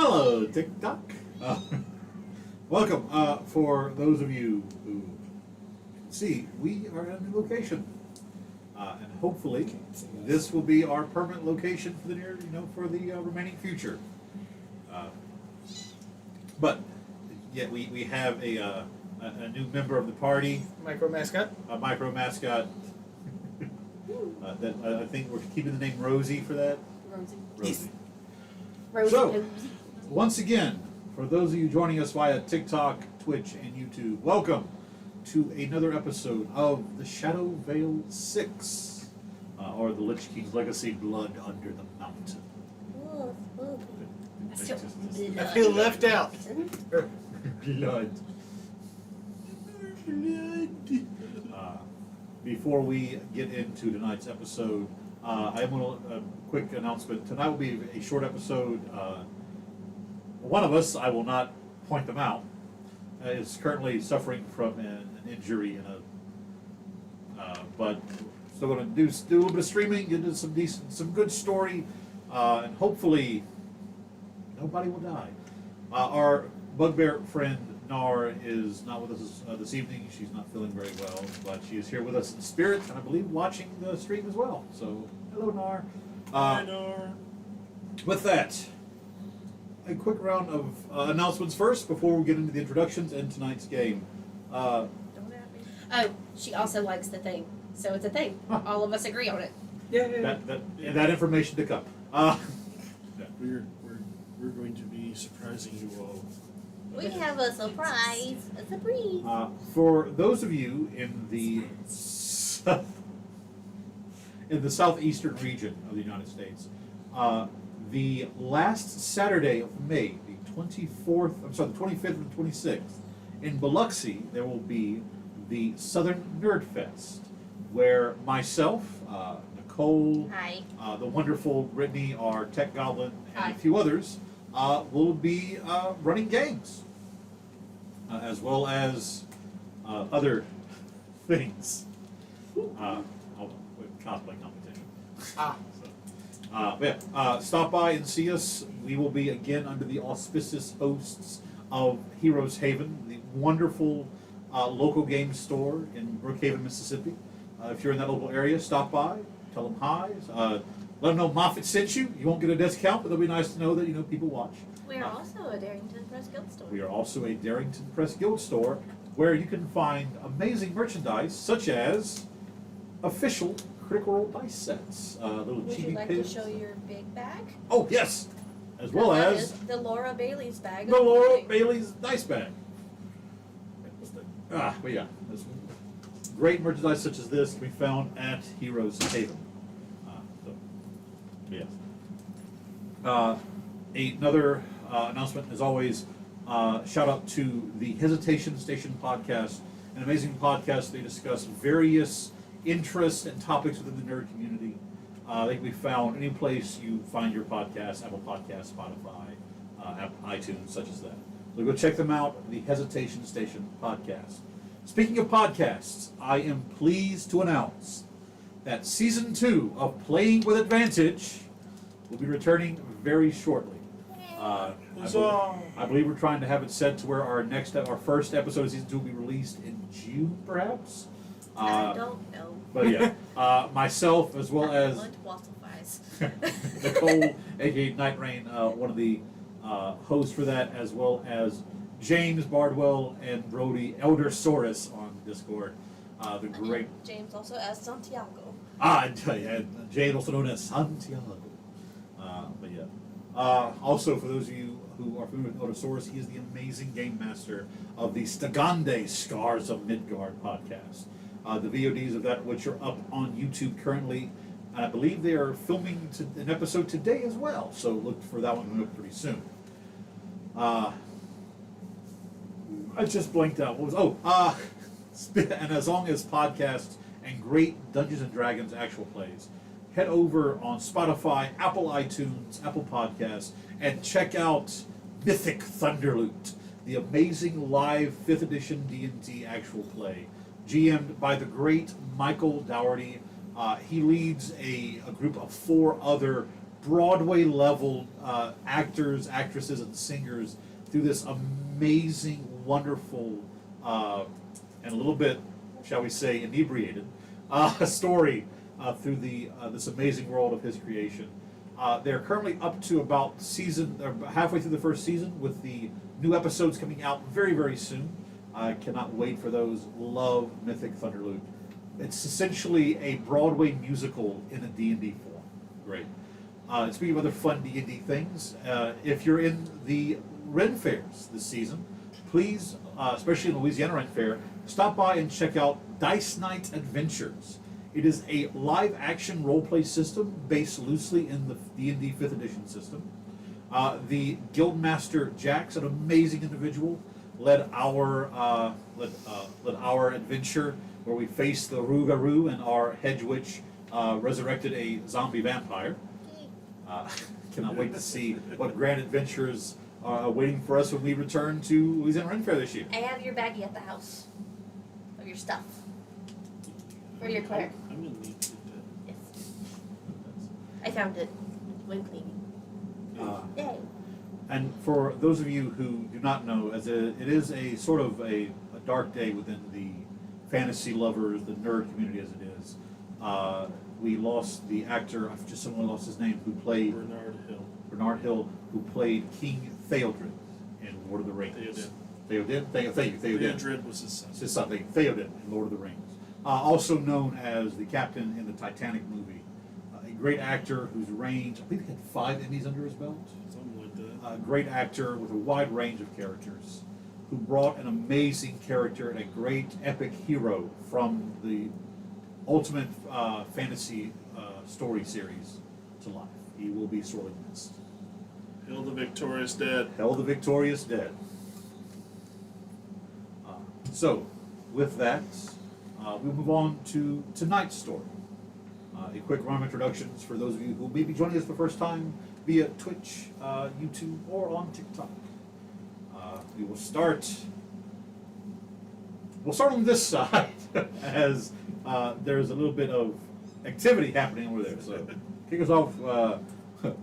Hello, TikTok. Welcome. For those of you who can see, we are at a new location, and hopefully, this will be our permanent location for the for the remaining future. But yeah, we have a new member of the party, Micro mascot. a micro mascot. That I think we're keeping the name Rosie for that. Rosie. Rosie. So, once again, for those of you joining us via TikTok, Twitch, and YouTube, welcome to another episode of the Shadow Veil 6, or the Lich-King's Legacy: Blood Under the Mountain. I feel left out. Blood. Before we get into tonight's episode, I am going to a quick announcement. Tonight will be a short episode. One of us, I will not point them out, is currently suffering from an injury but still going to do a little bit of streaming, get into some good story, and hopefully nobody will die. Our bugbear friend Nar is not with us this evening. She's not feeling very well, but she is here with us in spirit, and I believe watching the stream as well. So, hello, Nar. Hi, Nar. With that, a quick round of announcements first before we get into the introductions and tonight's game. Don't at me. Oh, she also likes the thing, so it's a thing. All of us agree on it. Yeah. That information to come. We're going to be surprising you all. We have a surprise. A surprise. For those of you in the southeastern region of the United States, the last Saturday of May, the 25th and 26th, in Biloxi, there will be the Southern Nerd Fest, where myself, Nicole, Hi. The wonderful Brittany, our tech goblin, and Hi. a few others will be running games, as well as other things. Cosplay competition. Stop by and see us. We will be again under the auspicious hosts of Heroes Haven, the wonderful local game store in Brookhaven, Mississippi. If you're in that local area, stop by, tell them hi. Let them know Moffat sent you. You won't get a discount, but it'll be nice to know that people watch. We are also a Darrington Press Guild store. We are also a Darrington Press Guild store where you can find amazing merchandise such as official Critical Role dice sets, little Would you chibi like pins. to show your big bag? Oh yes, as well That as is the Laura Bailey's bag. the Laura Bailey's dice bag. But yeah, there's great merchandise such as this can be found at Heroes Haven. Yes. Another announcement, as always, shout out to the Hesitation Station podcast, an amazing podcast. They discuss various interests and topics within the nerd community. They can be found any place you find your podcast, Apple Podcasts, Spotify, iTunes, such as that. So go check them out, the Hesitation Station podcast. Speaking of podcasts, I am pleased to announce that Season 2 of Playing with Advantage will be returning very shortly. I believe we're trying to have it set to where our first episode of Season 2 will be released in June, perhaps. I don't know. But yeah, myself as well as Waffle fries. Nicole, aka Night Rain, one of the hosts for that, as well as James Bardwell and Brody Eldersaurus on Discord. The great James also as Santiago. and James, also known as Santiago. But yeah. Also, for those of you who are familiar with Eldersaurus, he is the amazing game master of the Stagande Scars of Midgard podcast. The VODs of that, which are up on YouTube currently. And I believe they are filming an episode today as well, so look for that one up pretty soon. I just blanked out. What was? And as long as podcasts and great Dungeons and Dragons actual plays, head over on Spotify, Apple iTunes, Apple Podcasts, and check out Mythic Thunderloot, the amazing live 5th edition D&D actual play, GM'd by the great Michael Dougherty. He leads a group of 4 other Broadway level actors, actresses, and singers through this amazing, wonderful, and a little bit, shall we say, inebriated story through this amazing world of his creation. They're currently up to about halfway through the first season, with the new episodes coming out very, very soon. I cannot wait for those. Love Mythic Thunderloop. It's essentially a Broadway musical in a D&D form. Great. Speaking of other fun D&D things, if you're in the Ren Fairs this season, please, especially in Louisiana Ren Fair, stop by and check out Dice Night Adventures. It is a live-action role-play system based loosely in the D&D 5th edition system. The Guildmaster Jax, an amazing individual, led our adventure where we faced the Rougarou and our hedge witch resurrected a zombie vampire. Cannot wait to see what grand adventures are waiting for us when we return to Louisiana Ren Fair this year. I have your baggie at the house of your stuff for your cleric. I'm gonna need to get that. Yes, I found it when cleaning. Yay! And for those of you who do not know, it is a sort of a dark day within the fantasy lovers, the nerd community as it is. We lost the actor, I've just suddenly lost his name, who played Bernard Hill, who played King Theodred in Lord of the Rings. Theoden. Theodred was his son. His son, Theoden in Lord of the Rings. Also known as the captain in the Titanic movie. A great actor whose range, I think he had 5 Emmys under his belt. Something like that. A great actor with a wide range of characters, who brought an amazing character and a great epic hero from the ultimate fantasy story series to life. He will be sorely missed. Hail the victorious dead. Hail the victorious dead. So, with that, we'll move on to tonight's story. A quick round of introductions for those of you who may be joining us for the first time via Twitch, YouTube, or on TikTok. We will start. We'll start on this side as there's a little bit of activity happening over there. So, kick us off.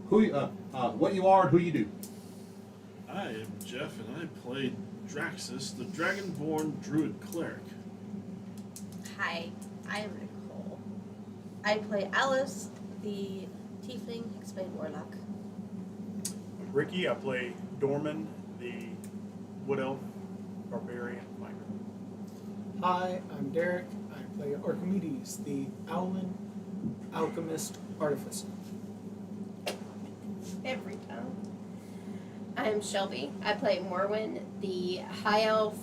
What you are and who you do. I am Jeff, and I played Draxus, the Dragonborn Druid Cleric. Hi, I'm Nicole. I play Alice, the Tiefling Hexblade Warlock. Ricky, I play Dorman, the Wood Elf Barbarian Fighter. Hi, I'm Derek. I play Archimedes, the Owlin Alchemist Artificer. Every time. I'm Shelby. I play Morwen, the High Elf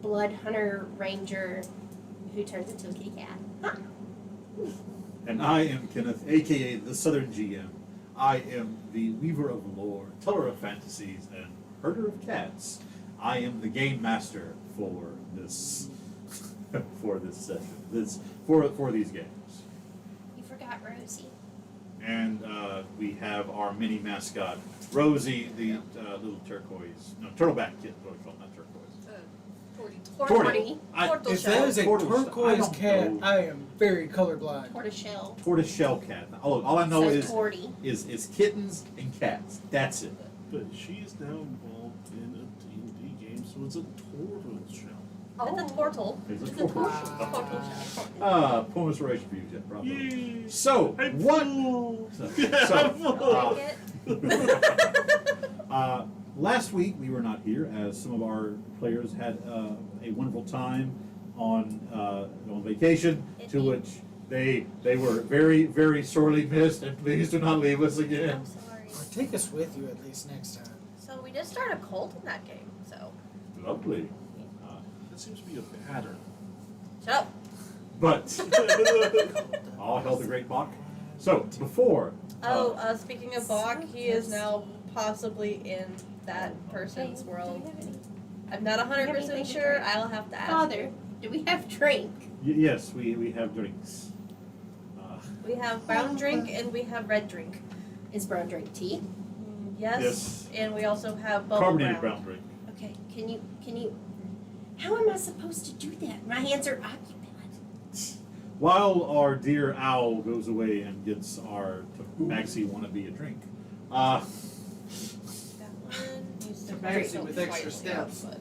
Blood Hunter Ranger who turns into a kitty cat. Huh. And I am Kenneth, aka the Southern GM. I am the Weaver of Lore, Teller of Fantasies, and Herder of Cats. I am the Game Master for this for this session. For these games. You forgot Rosie. And we have our mini mascot, Rosie, the little turtleback kid. What do we call it? Not turquoise. Torty. If that is a Tortoise- turquoise I don't cat, know. I am very colorblind. Tortoiseshell. Tortoiseshell cat. All I know Says is Torty. is kittens and cats. That's it. But she is now involved in a D&D game, so it's a turtle shell. It's a turtle. It's a It's a turtle. turtle shell. Poem inspiration for you, Jeff. Bravo. Yay! So, I'm what? full. So, Like it? last week we were not here as some of our players had a wonderful time on vacation, to Indeed. which they were very, very sorely missed, and please do not leave us again. I'm sorry. Or take us with you at least next time. So we did start a cult in that game, so. Lovely. That seems to be a pattern. Shut up. But all held the great Bach. So before Speaking of Bach, he is now possibly in that person's world. I'm not 100% sure. I'll have to ask. Father, do we have drink? yes, we have drinks. We have brown drink and we have red drink. Is brown drink tea? Yes. Yes. And we also have bubble Carbonated brown. brown drink. Okay, can you, how am I supposed to do that? My hands are occupied. while our dear owl goes away and gets our Maxie wannabe a drink, That one needs to Tabaxi break with slightly extra up, steps. but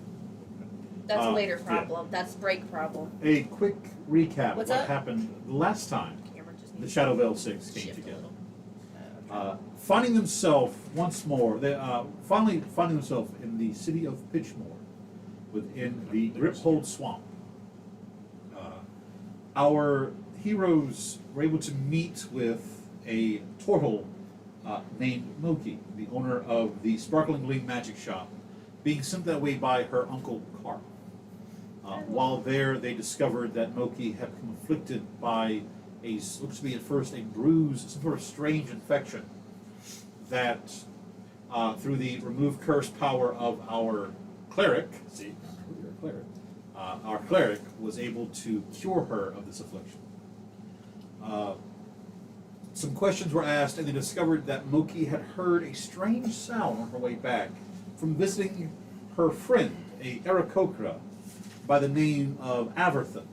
that's a later yeah. problem. That's break problem. a quick recap What's of what up? happened last time Camera just the needs Shadow Veil 6 to came shift a together. little. Finding themselves once more, they finally finding themselves in the city of Pitchmore, within the Griphold Swamp. Our heroes were able to meet with a turtle named Moki, the owner of the Sparkling Gleam Magic Shop, being sent that way by her uncle Carl. While there, they discovered that Moki had become afflicted by looks to be at first a bruise, some sort of strange infection that, through the remove curse power of our cleric, our cleric was able to cure her of this affliction. Some questions were asked, and they discovered that Moki had heard a strange sound on her way back from visiting her friend, a Aarakocra, by the name of Averthan,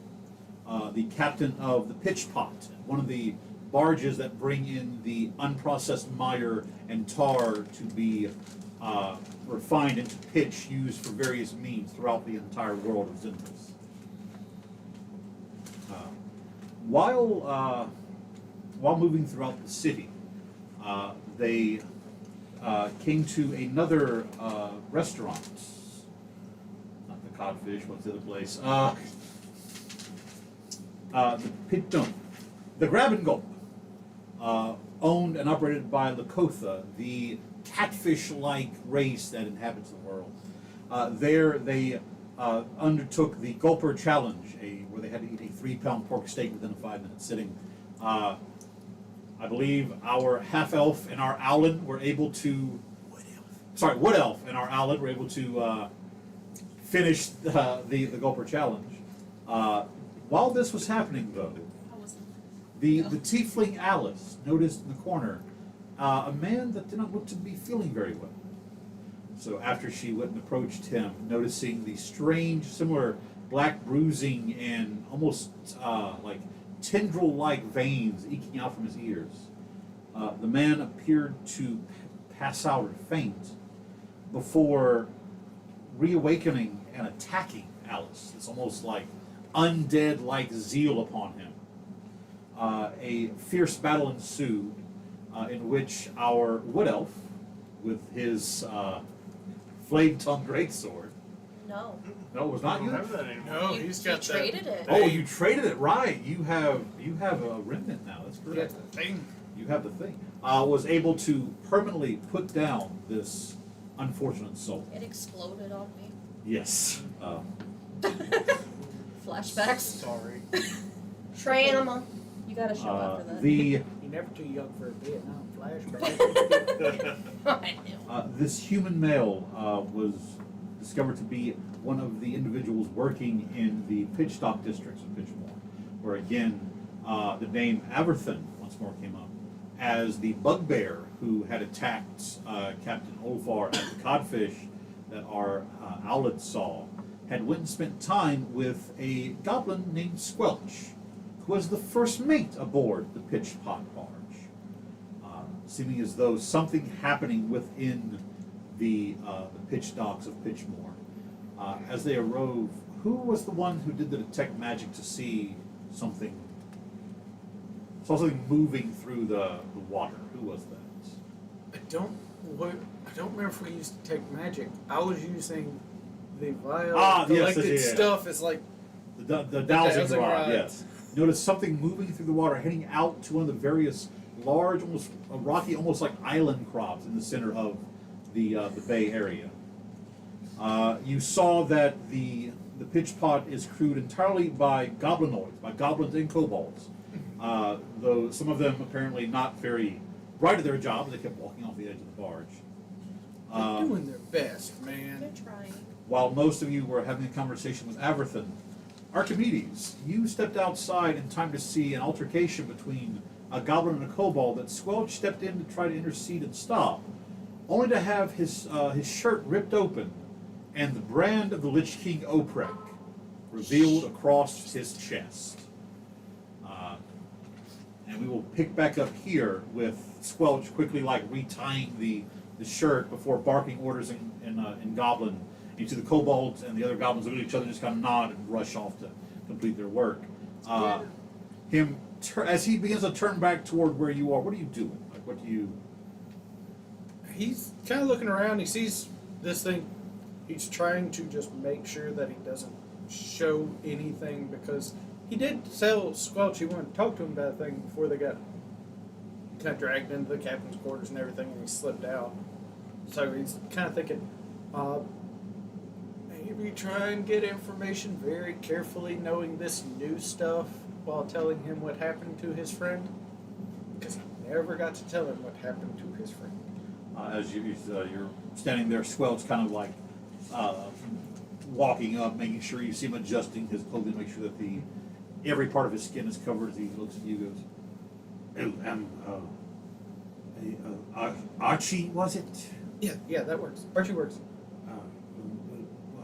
the captain of the Pitch Pot, one of the barges that bring in the unprocessed mire and tar to be refined into pitch used for various means throughout the entire world of Zendros. While moving throughout the city, they came to another restaurant. Not the Codfish. What's the other place? The Grab and Gulp, owned and operated by Lakotha, the catfish-like race that inhabits the world. There, they undertook the Gulper Challenge, where they had to eat a 3-pound pork steak within a 5-minute sitting. I believe our half-elf and our owlin were able to... Wood elf and our owlin were able to finish the Gulper Challenge. While this was happening, though, the tiefling Alice noticed in the corner a man that did not look to be feeling very well. So after she went and approached him, noticing the strange, similar black bruising and almost like tendril-like veins eking out from his ears, the man appeared to pass out or faint before reawakening and attacking Alice. It's almost like undead-like zeal upon him. A fierce battle ensued, in which our wood elf, with his flame-tongued greatsword. No. No, it was not I you. don't have that anymore. No, You- he's you got that. traded it. Oh, you traded it, right? You have a remnant now. That's He correct. got the thing. You have the thing. Was able to permanently put down this unfortunate soul. It exploded on me. Yes. Flashbacks. Sorry. Trauma. You gotta show up for that. You're never too young for a Vietnam flashback. I know. this human male was discovered to be one of the individuals working in the Pitchstock districts of Pitchmore, where again the name Averthan once more came up as the bugbear who had attacked Captain Olvar at the Codfish that our owlet saw, had went and spent time with a goblin named Squelch, who was the first mate aboard the Pitch Pot barge. Seeming as though something happening within the pitch docks of Pitchmore. As they arose, who was the one who did the detect magic to see something moving through the water? Who was that? I don't remember if we used to take magic. I was using the vial yes, collected yeah. stuff. It's like The dowsing dowsing rod, rod. yes. Notice something moving through the water, heading out to one of the various large, almost rocky, almost like island crops in the center of the bay area. You saw that the pitch pot is crewed entirely by goblinoids, by goblins and kobolds. Though some of them apparently not very bright at their job, they kept walking off the edge of the barge. they're doing their best, man. They're trying. While most of you were having a conversation with Averthan, Archimedes, you stepped outside in time to see an altercation between a goblin and a kobold that Squelch stepped in to try to intercede and stop, only to have his shirt ripped open and the brand of the Lich-King Oprek revealed across his chest. And we will pick back up here with Squelch quickly like retying the shirt before barking orders in Goblin. You see the kobolds and the other goblins look at each other, just kind of nod and rush off to complete their work. As he begins to turn back toward where you are, what are you doing? Like, what do you? He's kind of looking around. He sees this thing. He's trying to just make sure that he doesn't show anything because he did tell Squelch he wanted to talk to him about the thing before they got kind of dragged into the captain's quarters and everything, and he slipped out. So he's kind of thinking, maybe try and get information very carefully, knowing this new stuff while telling him what happened to his friend, because he never got to tell him what happened to his friend. As you're standing there, Squelch kind of like walking up, making sure you see him adjusting his clothing, make sure that every part of his skin is covered as he looks at you. Goes, Archie, was it? Yeah, that works. Archie works.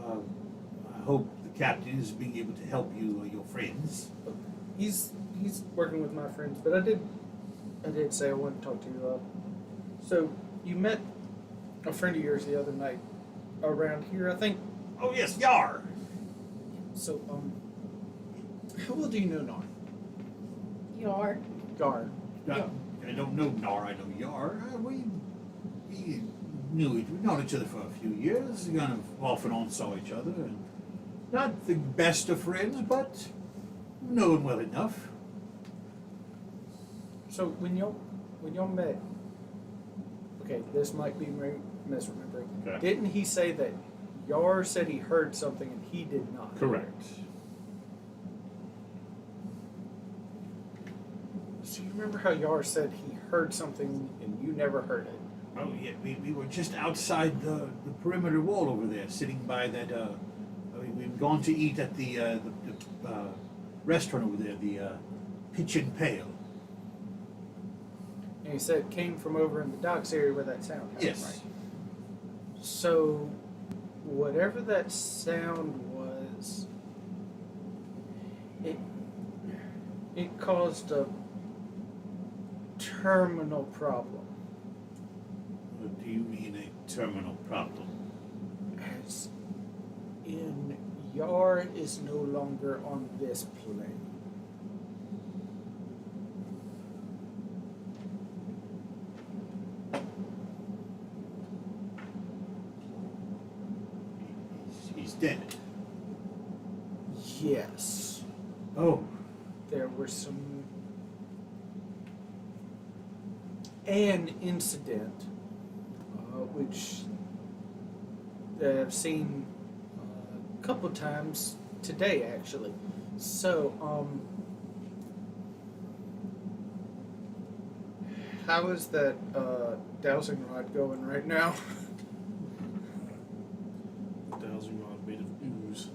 I hope the captain is being able to help you or your friends. He's working with my friends, but I did say I wanted to talk to you. So you met a friend of yours the other night around here, I think. Oh yes, Yar. So how well do you know Nar? Yar. Gar. I don't know Nar, I know Yar. We we've known each other for a few years, kind of off and on saw each other, and not the best of friends, but know him well enough. So when y'all met, okay, this might be misremembering. Okay. Didn't he say that Yar said he heard something and he did not? Correct. So you remember how Yar said he heard something and you never heard it? Oh yeah, we were just outside the perimeter wall over there, sitting by that. We've gone to eat at the restaurant over there, the Pitch and Pail. And he said it came from over in the docks area where that sound came Yes. from. Right? So whatever that sound was, it caused a terminal problem. What do you mean a terminal problem? As in, Yar is no longer on this plane. He's dead. Yes. Oh, There were an incident which I've seen a couple times today, actually. So, how is that dowsing rod going right now? Dowsing rod made of ooze.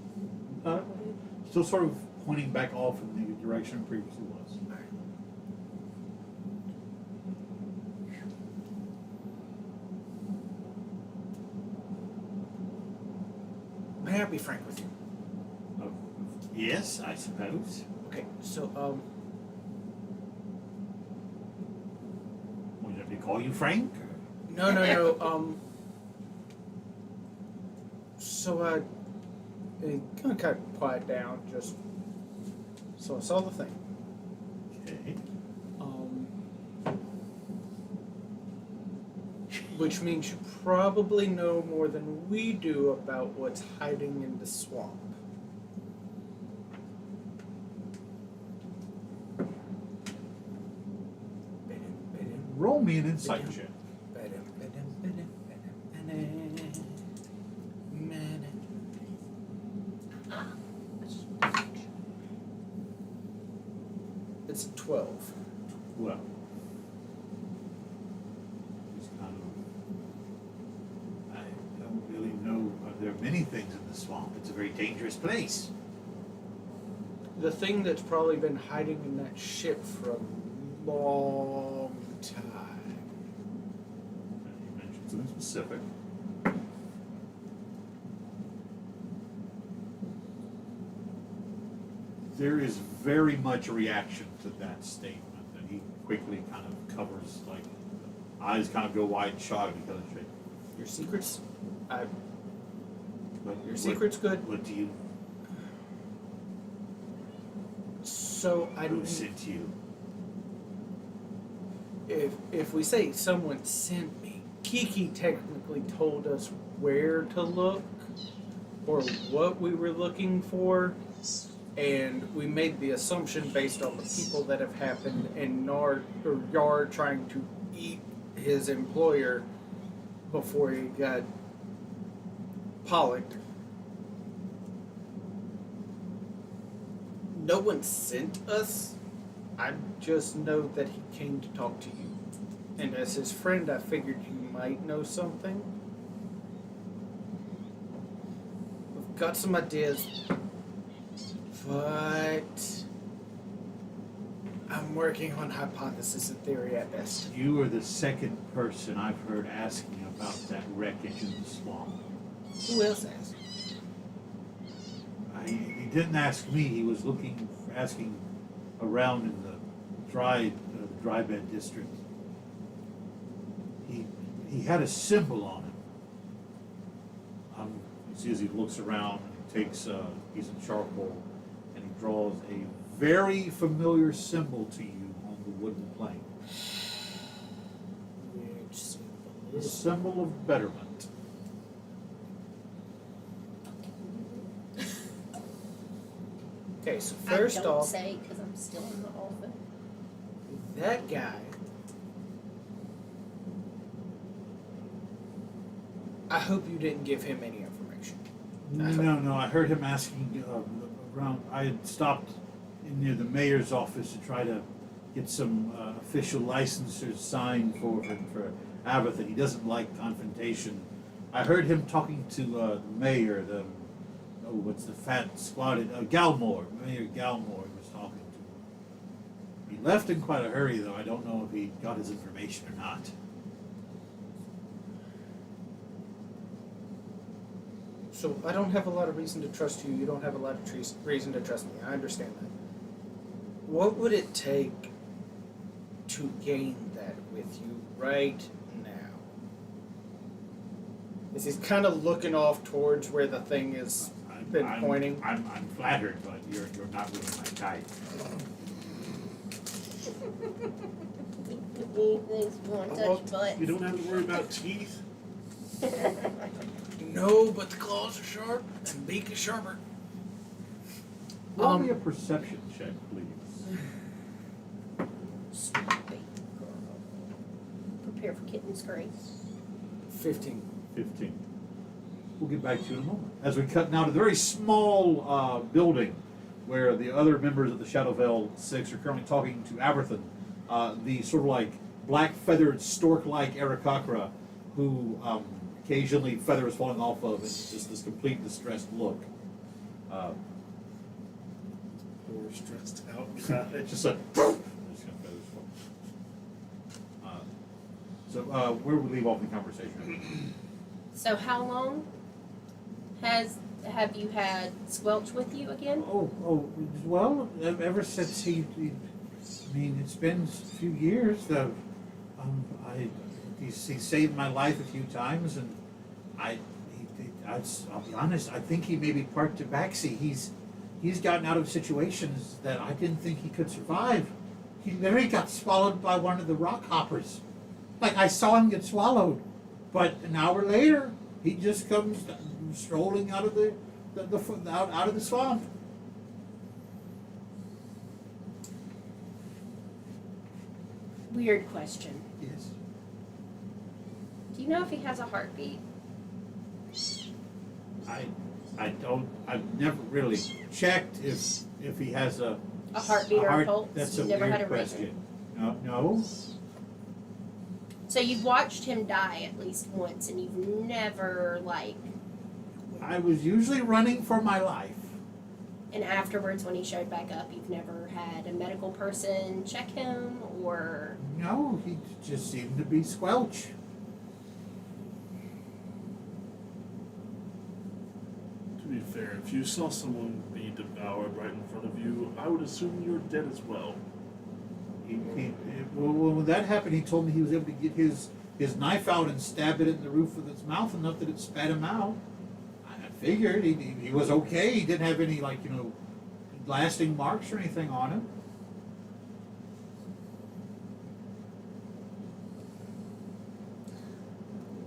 still sort of pointing back off in the direction it previously was. May I be frank with you? Oh, yes, I suppose. Okay, so, Would they call you Frank? no, so I kind of quiet down, just, so I saw the thing. Okay. Which means you probably know more than we do about what's hiding in the swamp. Roll me an insight check. It's 12. Well, it's kind of, I don't really know. There are many things in the swamp. It's a very dangerous place. The thing that's probably been hiding in that ship for a long time. And you mentioned something specific. There is very much a reaction to that statement, and he quickly kind of covers, like, eyes kind of go wide shot because of shake. Your secrets? I, But your secret's good. What do you? So Who sent you? if we say someone sent me, Kiki technically told us where to look or what we were looking for, and we made the assumption based on the people that have happened and Yar trying to eat his employer before he got pollocked. No one sent us. I just know that he came to talk to you. And as his friend, I figured you might know something. We've got some ideas, but I'm working on hypothesis and theory at best. You are the second person I've heard asking about that wreckage in the swamp. Who else asked? He didn't ask me. He was asking around in the dry bed district. He had a symbol on him. You see as he looks around and he takes a piece of charcoal and he draws a very familiar symbol to you on the wooden plank. Weird symbol. The symbol of betterment. Okay, so first I don't off, say because I'm still in the office. that guy. I hope you didn't give him any information. No. I heard him asking around. I had stopped near the mayor's office to try to get some official licenses signed for Abathon. He doesn't like confrontation. I heard him talking to the mayor. What's the fat squatted Galmore? Mayor Galmore was talking to him. He left in quite a hurry, though. I don't know if he got his information or not. So I don't have a lot of reason to trust you. You don't have a lot of reason to trust me. I understand that. What would it take to gain that with you right now? Is he's kind of looking off towards where the thing is been pointing? I'm flattered, but you're not really my type. He thinks you want to touch butt. You don't have to worry about teeth. No, but the claws are sharp and beak is sharper. Roll me a perception check, please. Stupid girl. Prepare for kitten's grace. 15. 15. We'll get back to you in a moment. As we cut now to the very small building where the other members of the Shadowvale Six are currently talking to Aberthon, the sort of like black-feathered stork-like Aarakocra, who occasionally feathers falling off of, and just this complete distressed look. Or stressed out. It's just a just kind of feathers fall. So where would we leave off in the conversation? So how long have you had Squelch with you again? Well, ever since he I mean, it's been a few years. He saved my life a few times, and I'll be honest. I think he may be part Tabaxi. He's gotten out of situations that I didn't think he could survive. He got swallowed by one of the rock hoppers. Like, I saw him get swallowed, but an hour later, he just comes strolling out of out of the swamp. Weird question. Yes. Do you know if he has a heartbeat? I've never really checked if he has a heartbeat or a pulse? That's You've a never weird had a question. No. So you've watched him die at least once, and you've never, like... I was usually running for my life. And afterwards, when he showed back up, you've never had a medical person check him, or... No, he just seemed to be Squelch. To be fair, if you saw someone be devoured right in front of you, I would assume you're dead as well. Well, when that happened, he told me he was able to get his knife out and stab it in the roof of its mouth enough that it spat him out. I figured he was okay. He didn't have any, like, lasting marks or anything on him.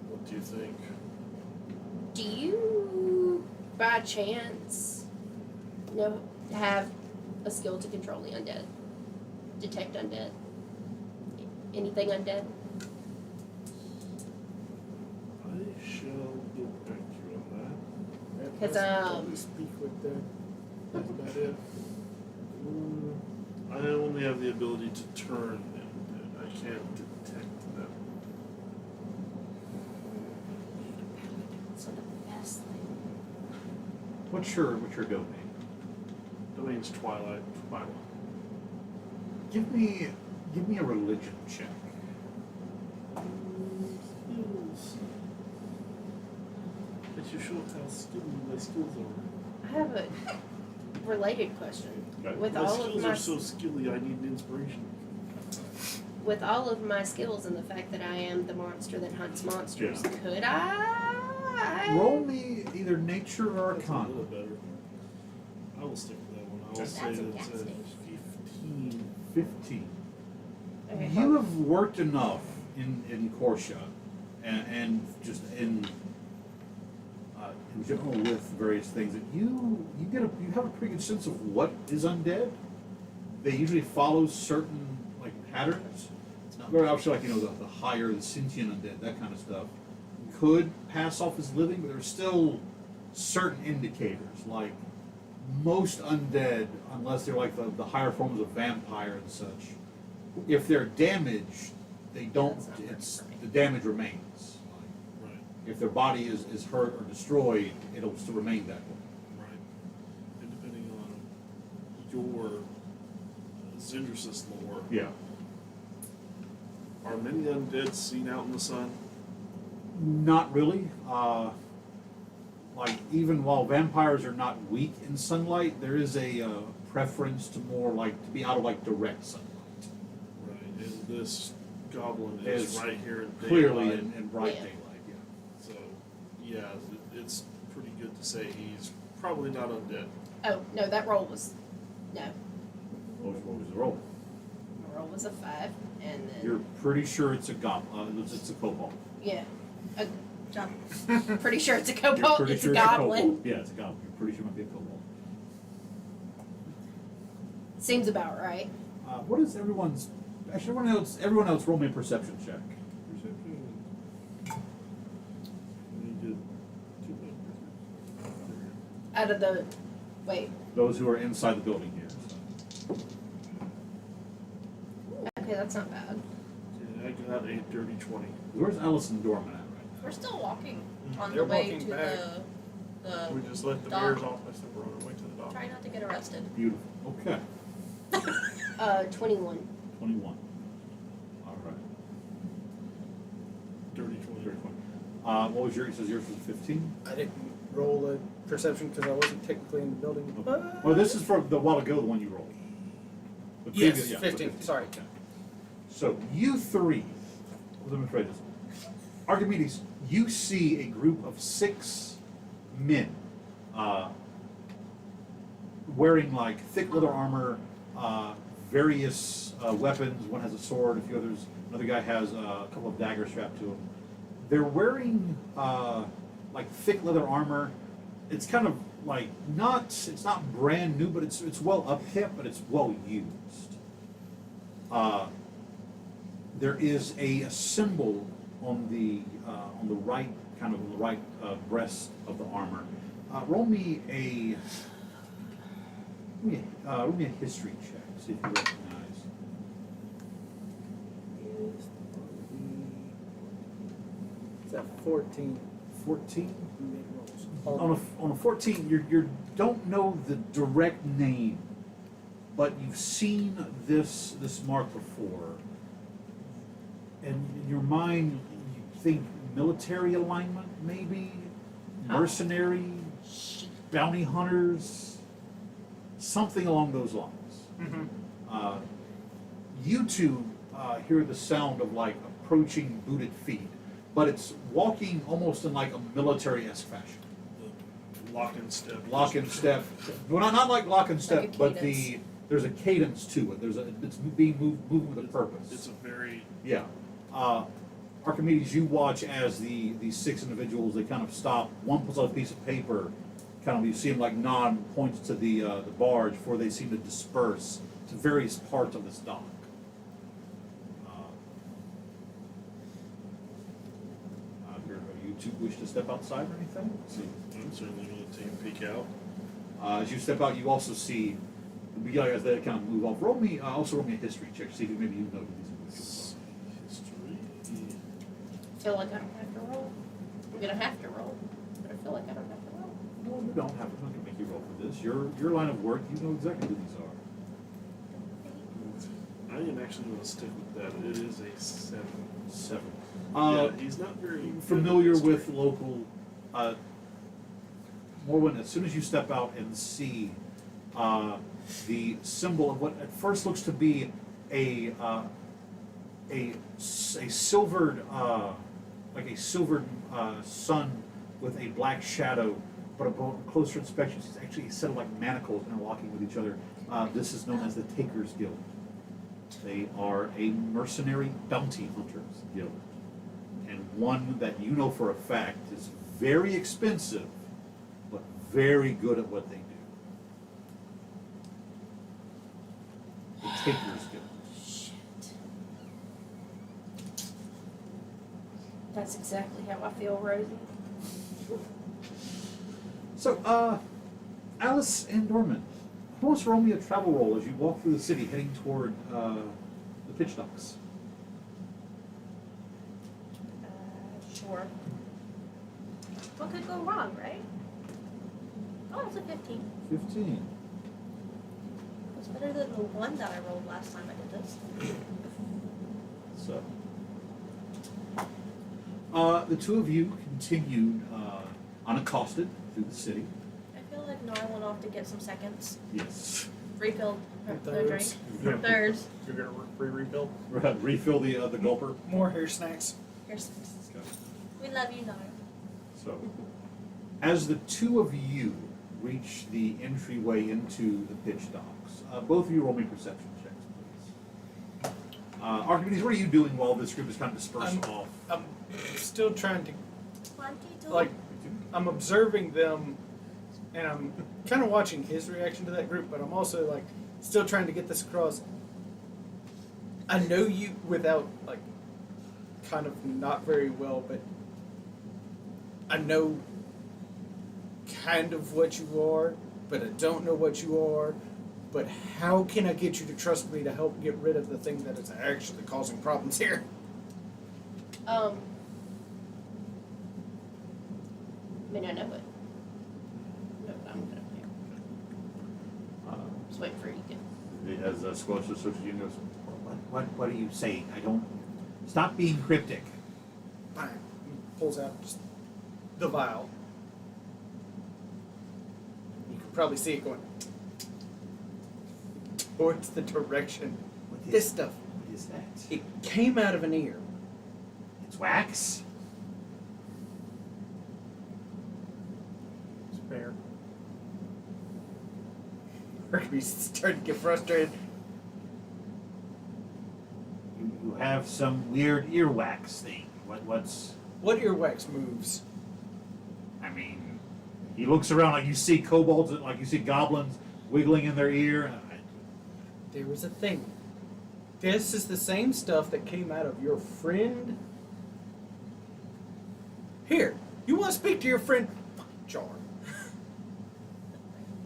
What do you think? Do you, by chance, have a skill to control the undead? Detect undead? Anything undead? I shall get back to you on that. 'Cause, Probably speak with them. That's about it. I only have the ability to turn them. I can't detect them. Sort of the best thing. What's your domain? Domain's Twilight. Give me a religion check. Skills. But you show how skilled my skills are. I have a related question. Okay. With My all of skills my are so skilly, I need an inspiration. with all of my skills and the fact that I am the monster that hunts monsters, Yeah. could I Roll me either nature or That's a arcana. little better. I will stick with that one. I will That's say a that's gas a station. 15. 15. Okay, You have worked enough in Corsia and just in general with various things that you have a pretty good sense of what is undead. They usually follow certain like patterns. It's not very obviously like the higher the sentient undead, that kind of stuff could pass off as living, but there's still certain indicators like most undead, unless they're like the higher forms of vampire and such, if they're damaged, they don't. That's not It's right. the damage remains. Like, Right, if their body is hurt or destroyed, it'll still remain that way. right. And depending on your Zindrasys lore, Yeah. are many undead seen out in the sun? Not really. Like even while vampires are not weak in sunlight, there is a preference to more like to be out of like direct sunlight. Right, and this goblin Is is right here in Clearly daylight. in bright Yeah. daylight. Yeah. So, yeah, it's pretty good to say he's probably not undead. Oh no, that roll was no. What was the roll? My roll was a 5, and then You're pretty sure it's a goblin. It's a kobold. yeah, a, Job. pretty sure it's a You're kobold. pretty It's sure a goblin. kobold. Yeah, it's a goblin. You're pretty sure it might be a kobold. Seems about right. What is everyone's? Actually, everyone else, roll me a perception check. Perception. You did 2 points. Out of the wait, Those who are inside the building here. So. okay, that's not bad. Yeah, I got a dirty 20. Where's Allison Dorman at right We're still walking on They're the way walking to back. the We just left the dock. mayor's office and we're on our way to the dock. Try not to get arrested. now? Beautiful. Okay. 21. 21. All right. Dirty 20. Very fine. What was yours? It says yours was 15. I didn't roll a perception because I wasn't technically in the building. But Well, this is from the while ago, the one you rolled. The yes, previous- yeah, 15. Sorry. Okay. So you three, let me phrase this. Archimedes, you see a group of 6 men wearing like thick leather armor, various weapons. One has a sword, a few others. Another guy has a couple of daggers strapped to him. They're wearing like thick leather armor. It's kind of like it's not brand new, but it's well upkept, but it's well used. There is a symbol on the right, kind of on the right breast of the armor. Roll me a history check. See if you recognize. Is that 14? 14. Mid-rolls. On a 14, you don't know the direct name, but you've seen this mark before, and in your mind you think military alignment, maybe mercenary, bounty hunters, something along those lines. Mm-hmm. you two hear the sound of like approaching booted feet, but it's walking almost in like a military-esque fashion. Lock and step. Lock and step. Well, not like lock and step, Like a but cadence. there's a cadence to it. It's being moved with a purpose. It's a very Yeah. Archimedes, you watch as these 6 individuals, they kind of stop. One pulls out a piece of paper, kind of, you see him like nod and points to the barge before they seem to disperse to various parts of this dock. You two wish to step outside or anything? Let's see. I'm certainly going to take a peek out. As you step out, you also see the guys that kind of move off. Roll me a history check. See if maybe you know who these individuals History. I feel like I don't have to roll. I'm gonna have to roll, but I feel like I don't have to roll. are. No, you don't have to. I'm not going to make you roll for this. Your line of work, you know exactly who these are. I am actually going to stick with that. It is a 7. 7. Yeah, he's not very good at Familiar history. with local. Morwen, as soon as you step out and see the symbol of what at first looks to be a silvered like a silvered sun with a black shadow, but upon closer inspection, it's actually a set of like manacles interlocking with each other. This is known as the Takers Guild. They are a mercenary bounty hunters guild, and one that you know for a fact is very expensive, but very good at what they do. The Takers Guild. Shit. That's exactly how I feel, Rosie. So, Alice and Dorman, who wants to roll me a travel roll as you walk through the city heading toward the pitch docks? Sure. What could go wrong, right? Oh, it's a 15. 15. It's better than the 1 that I rolled last time I did this. So, the two of you continued unaccosted through the city. I feel like Nar went off to get some seconds. Yes. Refilled their drink. Thirds. Yeah. Thirds. You're gonna refill. Refill the gulper. More hair snacks. Here's Okay. We love you, Nar. So, as the two of you reach the entryway into the pitch docks, both of you roll me perception checks, please. Archimedes, what are you doing while this group is kind of dispersed off? I'm still trying to, 22. like, I'm observing them, and I'm kind of watching his reaction to that group, but I'm also, like, still trying to get this across. I know you without, like, kind of not very well, but I know kind of what you are, but I don't know what you are. But how can I get you to trust me to help get rid of the thing that is actually causing problems here? I mean, I know what I'm gonna do. Just wait for you to. As Squelch looks at you and goes, what are you saying? I don't. Stop being cryptic. Bang. He pulls out just the vial. You can probably see it going towards the direction. This stuff. What is that? It came out of an ear. It's wax? Spare. Hercules started to get frustrated. You have some weird earwax thing. What's... What earwax moves? I mean, he looks around like you see kobolds, like you see goblins wiggling in their ear. There was a thing. This is the same stuff that came out of your friend. Here, you want to speak to your friend? Jar.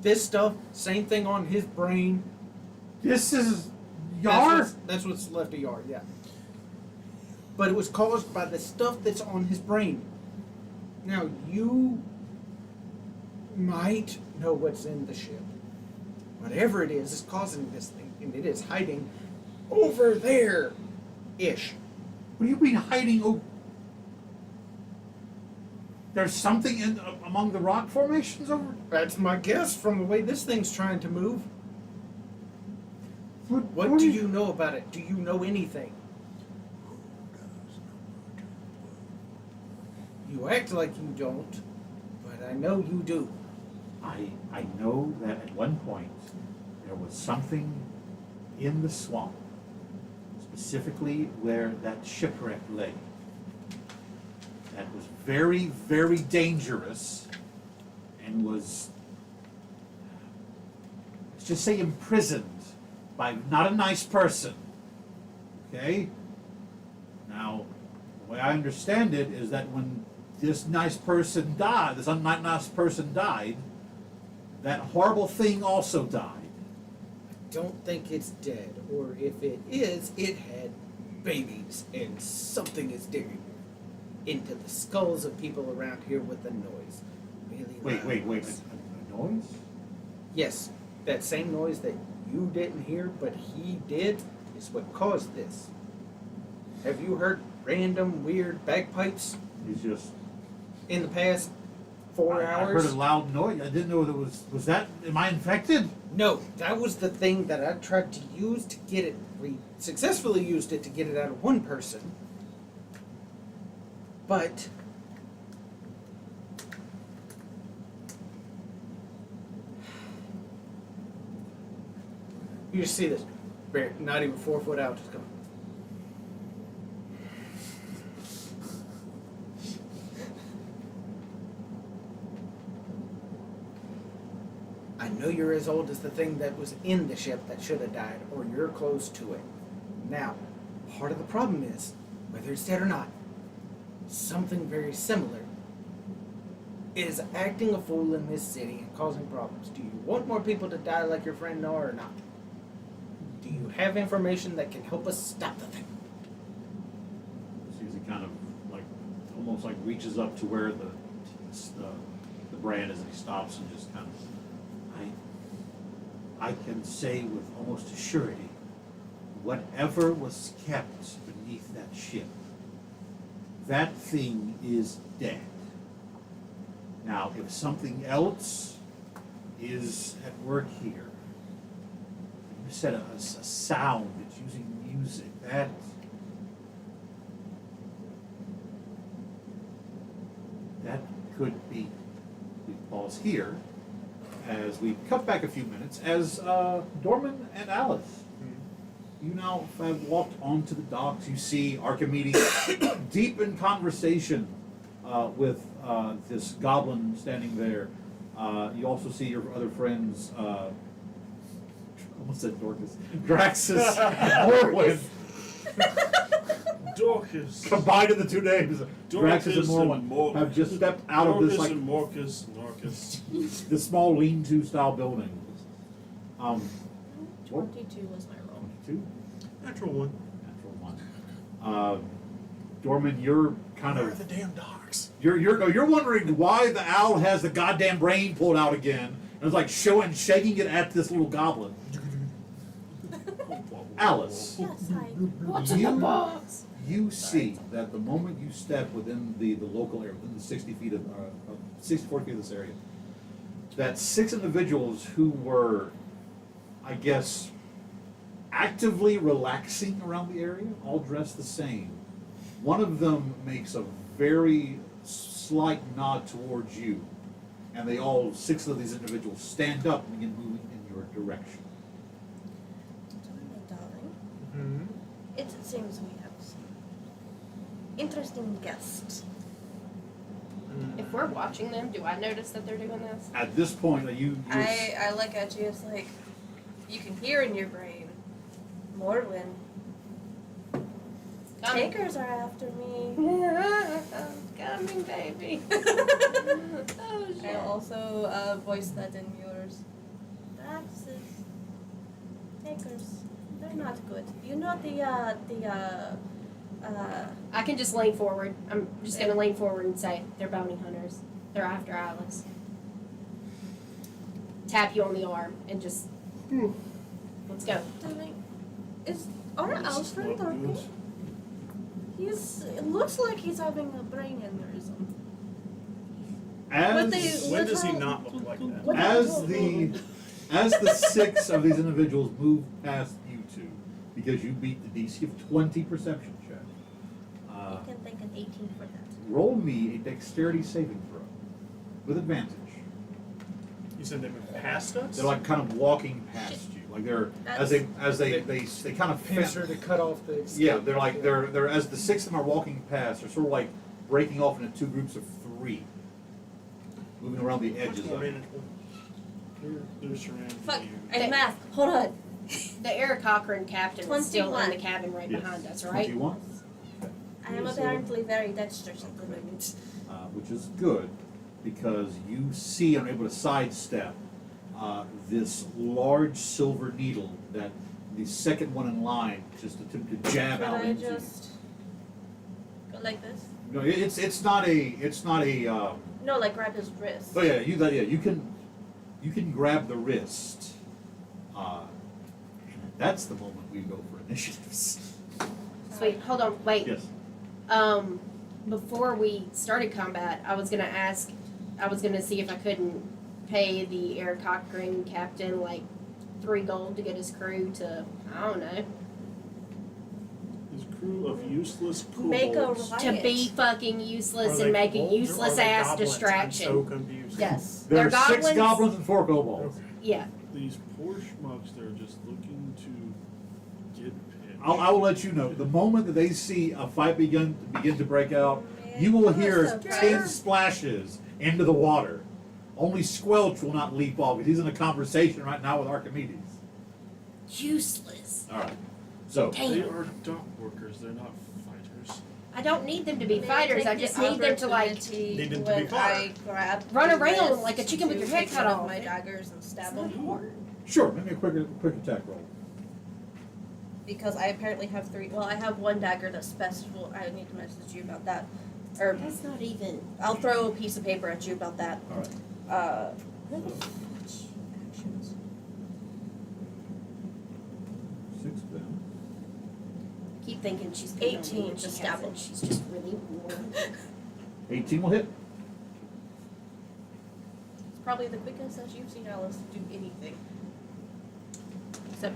This stuff, same thing on his brain. This is Yar? That's what's left of Yar, yeah. But it was caused by the stuff that's on his brain. Now, you might know what's in the ship. Whatever it is causing this thing, and it is hiding over there-ish. What do you mean hiding? Oh, there's something in among the rock formations over. That's my guess from the way this thing's trying to move. What do you know about it? Do you know anything? You act like you don't, but I know you do. I know that at one point there was something in the swamp, specifically where that shipwreck lay, that was very, very dangerous and was, let's just say, imprisoned by not a nice person. Okay? Now, the way I understand it is that when this nice person died, this unnice person died, that horrible thing also died. Don't think it's dead, or if it is, it had babies, and something is digging into the skulls of people around here with a noise. Really loud Wait, noise. a noise? Yes, that same noise that you didn't hear, but he did, is what caused this. Have you heard random weird bagpipes He's just in the past 4 I hours? heard a loud noise. I didn't know there was that. Am I infected? No, that was the thing that I tried to use to get it. We successfully used it to get it out of one person. But you just see this bear, not even 4 foot out, just coming. I know you're as old as the thing that was in the ship that should have died, or you're close to it. Now, part of the problem is, whether it's dead or not, something very similar is acting a fool in this city and causing problems. Do you want more people to die like your friend Noah or not? Do you have information that can help us stop the thing? Susie kind of like almost like reaches up to where the brand is, and he stops and just kind of. I can say with almost a surety, whatever was kept beneath that ship, that thing is dead. Now, if something else is at work here, you said a sound, it's using music, that could be. We pause here as we cut back a few minutes, as Dorman and Alice, you now have walked onto the docks. You see Archimedes deep in conversation with this goblin standing there. You also see your other friends, almost said Dorcas, Draxus and Morwen. Dorcas. Combining the two names, Draxus and Morwen, Mor- have just stepped out of this like and Morcus, Norcus. this small lean-to style building. 22 was my roll. 22. Natural one. Natural one. Dorman, you're kind Where are of the damn dogs? you're wondering why the owl has the goddamn brain pulled out again and it's like shaking it at this little goblin. Alice, Yes, I. What's in the box? you see that the moment you step within the local area, within the 60 feet of 64 feet of this area, that 6 individuals who were, I guess, actively relaxing around the area, all dressed the same. One of them makes a very slight nod towards you, and they all 6 of these individuals stand up and begin moving in your direction. Darling, Mm-hmm. it seems we have some interesting guests. If we're watching them, do I notice that they're doing this? At this point, I look at you, it's like, you can hear in your brain, Morwen, takers are after me. Coming, baby. Oh, shit. I'll also voice that in yours. Axes. Takers. They're not good. You know I can just lean forward. I'm just gonna lean forward and say, they're bounty hunters. They're after Alice. Tap you on the arm and just, let's go. darling, is our Alfred talking? It looks like he's having a brain aneurysm. But they When does he literal- not look like that? What as the 6 of these individuals move past you because you beat the DC of 20 perception check. You can think an 18 for that. Roll me a dexterity saving throw with advantage. You said they went past us? They're like kind of walking past you, like they're as they kind of Pincer to cut off the escape. yeah, they're like they're as the six of them are walking past, they're sort of like breaking off into two groups of three, moving around the edges Much more of it. manageable. They're surrounding Fuck. you. I have math. Hold on. The Eric Cochran captain is still in the 21. cabin right Yes. behind us, right? 21? I am apparently very dexterous at the moment. Which is good because you see and are able to sidestep this large silver needle that the second one in line just attempted to jab Could out I into. just go like this? No, it's not a. No, like grab his wrist. Oh yeah, you can grab the wrist. And that's the moment we go for initiatives. Sweet. Hold on. Wait. Yes. Before we started combat, I was gonna see if I couldn't pay the Eric Cochran captain like 3 gold to get his crew to, I don't know, His crew of useless Make a kobolds. riot. to be fucking useless Are and they make a kobolds or useless are they ass goblins? distraction. I'm so confused. Yes. There are They're 6 goblins? goblins and 4 kobolds. Okay. Yeah. These poor schmucks, they're just looking to get pitched. I will let you know the moment that they see a fight begin to break out. You will hear 10 splashes into the water. Only Squelch will not leap off because he's in a conversation right now with Archimedes. Useless. All right. So They Damn. are dock workers, they're not fighters. I don't need them to be May fighters. I take just the need them to like opportunity Need them to be when fought. I grab Run the around wrist like a chicken with to your head take cut one of off. my daggers and stab It's not him. hard. sure, make me a quick attack roll. Because I apparently have 3. Well, I have 1 dagger that's special. I need to message you about that. Or That's not even. I'll throw a piece of paper at you about that. All right. Where the fuck? Actions. 6 then. I keep thinking she's picking on me 18 when to she stab hasn't. him. She's just really warm. 18 will hit. It's probably the quickest that you've seen Alice do anything. Except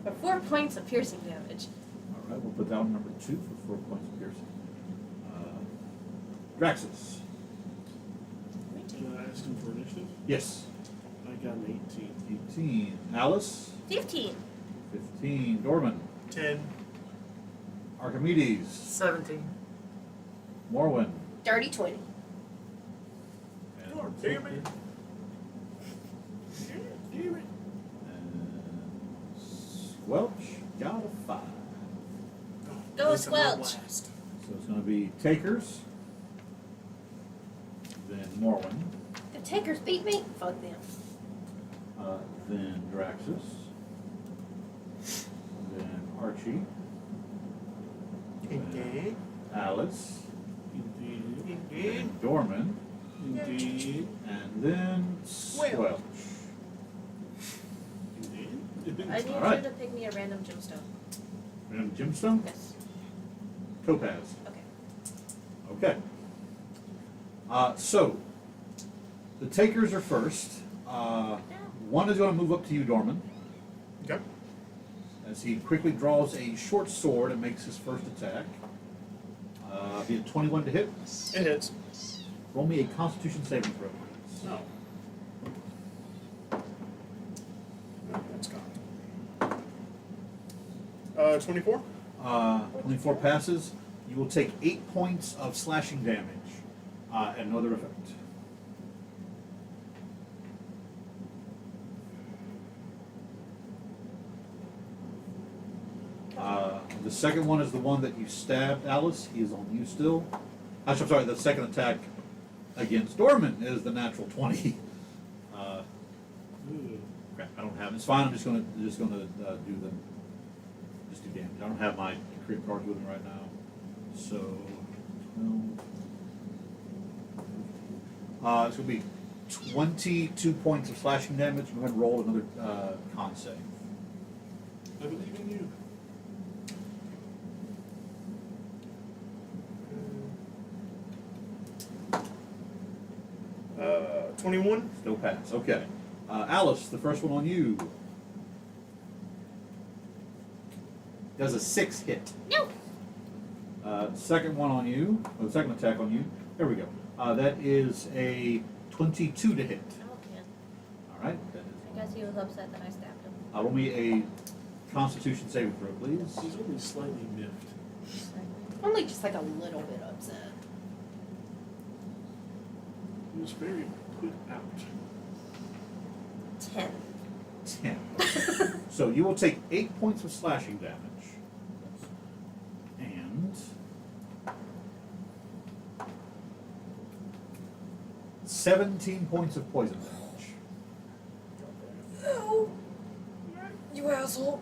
for 4 points of piercing damage. All right, we'll put down number 2 for 4 points of piercing. Draxus. Can I ask him for initiative? Yes. I got an 18. 18. Alice. 15. 15. Dorman. 10. Archimedes. 17. Morwen. Dirty 20. And God damn it. And Squelch got a 5. Go Listen, I'll Squelch. last. So it's going to be Takers. Then Morwen. The takers beat me? Fuck them. Then Draxus. Then Archie. Indeed. Alice. Indeed. Indeed. Then Dorman. Indeed. And then Squelch. Indeed. I need All right. you to pick me a random gemstone. And Gemstone? Yes. Topaz. Okay. Okay. So, the Takers are first. One is going to move up to you, Dorman, Okay. as he quickly draws a short sword and makes his first attack. Be a 21 to hit. It hits. Roll me a Constitution saving throw, please. No. That's gone. 24? 24 passes. You will take 8 points of slashing damage and no other effect. The second one is the one that you stabbed, Alice. He is on you still. I'm sorry, the second attack against Dorman is the natural 20. Ooh. Crap, I don't have it. It's fine. I'm just gonna do damage. I don't have my crit cards with me right now. So, 12. It's gonna be 22 points of slashing damage. Go ahead and roll another con save. I believe in you. 21? Still pass. Okay. Alice, the first one on you. Does a 6 hit? No. Second one on you, or the second attack on you. There we go. That is a 22 to hit. Okay. All right. That is, I guess he was upset that I stabbed him. roll me a Constitution saving throw, please. He's only slightly miffed. Only just like a little bit upset. He was very put out. 10. 10. So you will take 8 points of slashing damage. And 17 points of poison damage. No. You asshole.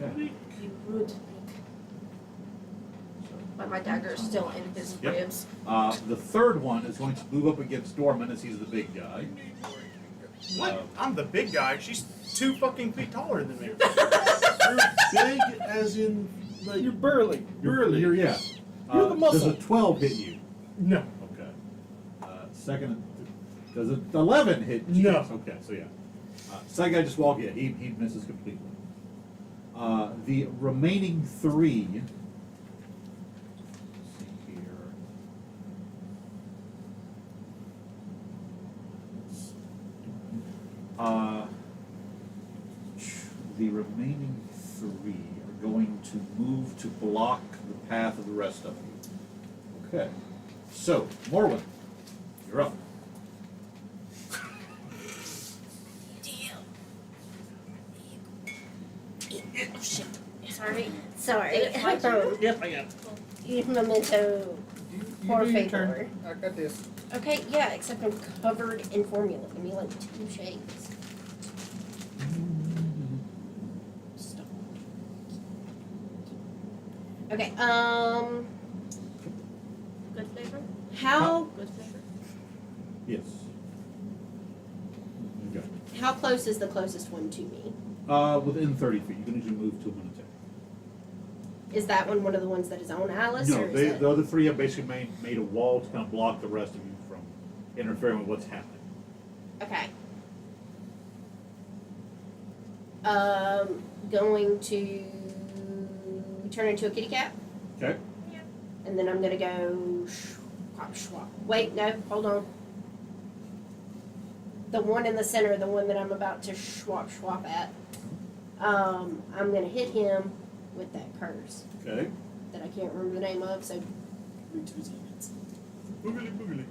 Okay. You rude. But my dagger is still in his Yep. ribs. The third one is going to move up against Dorman as he's the big guy. What? I'm the big guy. She's 2 fucking feet taller than me. You're big as in, like, You're burly. burly. You're, yeah. You're the muscle. Does a 12 hit you? No. Okay. Second, does a 11 hit you? No. Okay, so yeah. Second guy just walked in. He misses completely. The remaining 3. Let's see here. The remaining 3 are going to move to block the path of the rest of you. Okay. So, Morwen, you're up. Oh, shit. Sorry. Sorry. Did it fight you? Yep, I got it. Use memento. You Por do your favor. turn. I got this. Okay, yeah, except I'm covered in formula. Give me like 2 shades. Stop. Okay, Good flavor? how Good flavor? Yes. Okay. how close is the closest one to me? Within 30 feet. You can usually move to an attack. Is that one of the ones that is on Alice? No, or is it... the other 3 have basically made a wall to kind of block the rest of you from interfering with what's happening. Okay. Going to turn into a kitty cat, Okay? and then I'm gonna go swap, swap. Wait, no, hold on. The one in the center, the one that I'm about to swap at, I'm gonna hit him with that curse Okay. that I can't remember the name of, so Boogly boogly.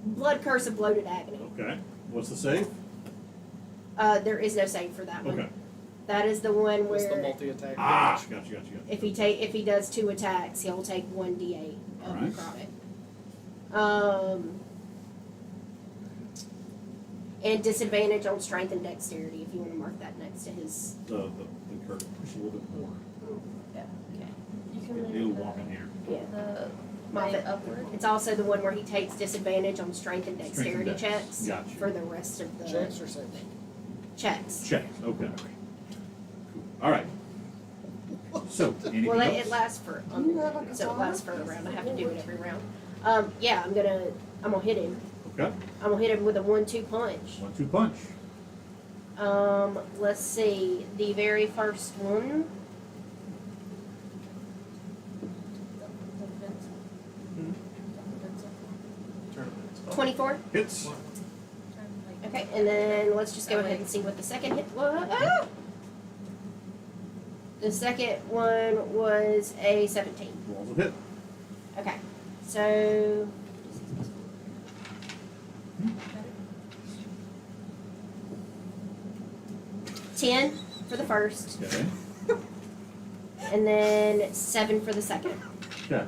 Blood Curse of Bloated Agony. Okay. What's the save? There is no save for that one. Okay. That is the one What's the where multi-attack Ah, damage? gotcha. if he does 2 attacks, he'll take 1d8 of Alright. necrotic. And disadvantage on strength and dexterity if you want to mark that next to his. The curve. Push a little bit more. Yeah. Okay. You can Get you walk in here. Yeah. the Move it upward. It's also the one where he takes disadvantage on strength and dexterity dex. checks Gotcha. for the rest of the Checks or saves? checks. Check. Okay. Cool. All right. So, anything Well, else? it lasts for a minute, so it lasts for a round. I have to do it every round. Yeah, I'm gonna hit him. Okay. I'm gonna hit him with a 1-2 punch. 1-2 punch. Let's see. The very first one. Tournaments. 24. Hits. Okay, and then let's just go ahead and see what the second hit was. Ah! The second one was a 17. Rolls a hit. Okay, so. $10 for the first, Okay. and then 7 for the second. Okay.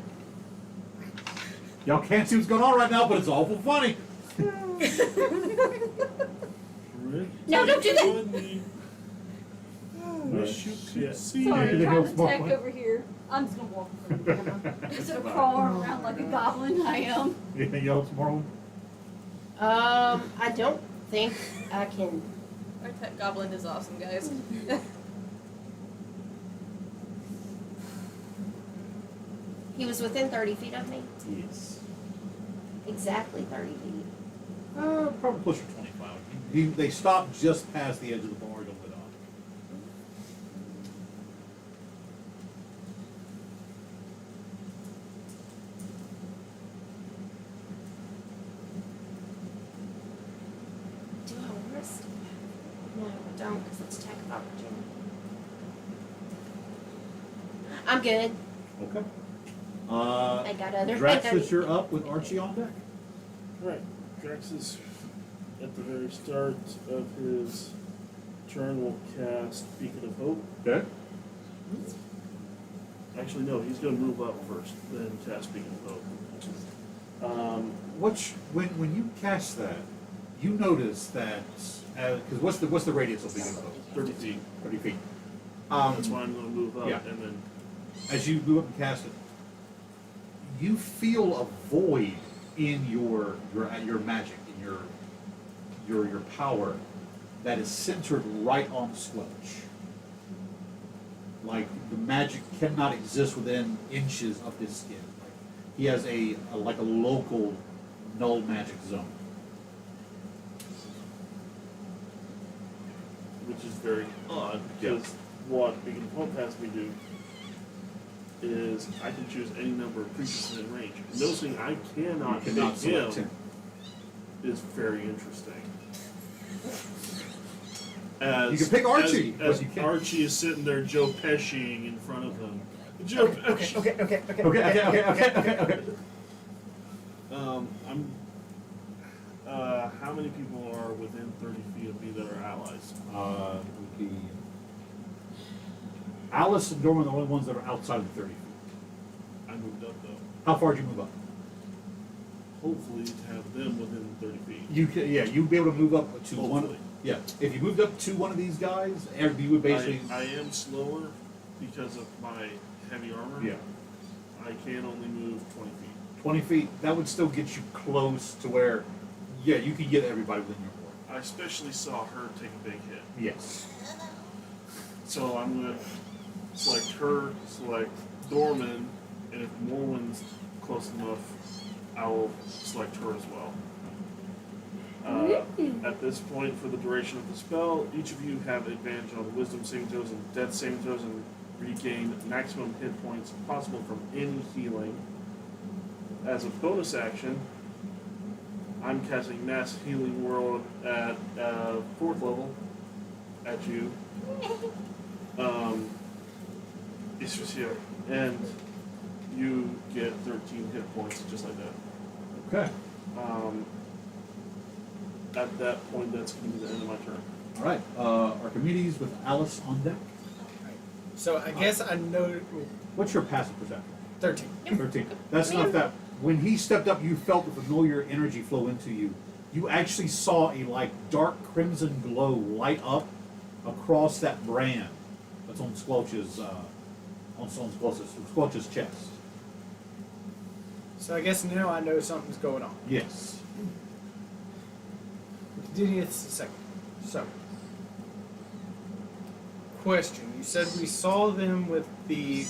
Y'all can't see what's going on right now, but it's awful funny. No, don't do that. Wish you could see Yeah, Sorry, they trying go to small tech one. over here. I'm just gonna walk in front of the camera. Instead of crawling around like a goblin, I am. Anything else, Marlon? I don't think I can. Our pet goblin is awesome, guys. He was within 30 feet of me. Yes. Exactly 30 feet. Probably closer to 25. They stopped just past the edge of the bar, don't let on. harvest? No, I don't, because it's attack of opportunity. I'm good. Okay. I got other. Draxus, you're up with Archie on deck. Right. Drax is at the very start of his turn will cast Beacon of Hope. Okay. Actually, no, he's going to move up first, then cast Beacon of Hope. When you cast that, you notice that because what's the radius of Beacon of Hope? 30 feet. 30 feet. That's why I'm going to move up, yeah. and then As you move up and cast it, you feel a void in your magic, in your power that is centered right on Squelch. Like the magic cannot exist within inches of his skin. Like, he has a local null magic zone. which is very odd because what Beacon of Hope has me do is I can choose any number of creatures within range. Noticing I cannot You cannot pick select him is very interesting. As, You can pick Archie, as but you can't. Archie is sitting there Joe Pesciing in front of him. Joe Pesci. Okay. I'm. How many people are within 30 feet of me that are allies? Would be Alice and Dorman are the only ones that are outside of the 30 feet. I moved up though. How far did you move up? Hopefully to have them within 30 feet. You can, yeah, you'd be able to move up to one. Hopefully. Yeah, if you moved up to one of these guys, you would basically. I am slower because of my heavy armor. Yeah, I can only move 20 feet. 20 feet. That would still get you close to where, yeah, you could get everybody within your board. I especially saw her take a big hit. Yes. So I'm going to select her, select Dorman, and if Morwen's close enough, I will select her as well. At this point, for the duration of the spell, each of you have advantage on Wisdom saving throws and Death saving throws and regain maximum hit points possible from any healing. As a bonus action, I'm casting Mass Healing World at 4th level at you. It's just here. And you get 13 hit points just like that. Okay. At that point, that's going to be the end of my turn. All right. Archimedes with Alice on deck. So I guess I know What's your passive perception? 13. 13. That's enough that when he stepped up, you felt the familiar energy flow into you. You actually saw a dark crimson glow light up across that brand that's on Squelch's Squelch's chest. So I guess now I know something's going on. Yes. Continue this a second. So, question: you said we saw them with the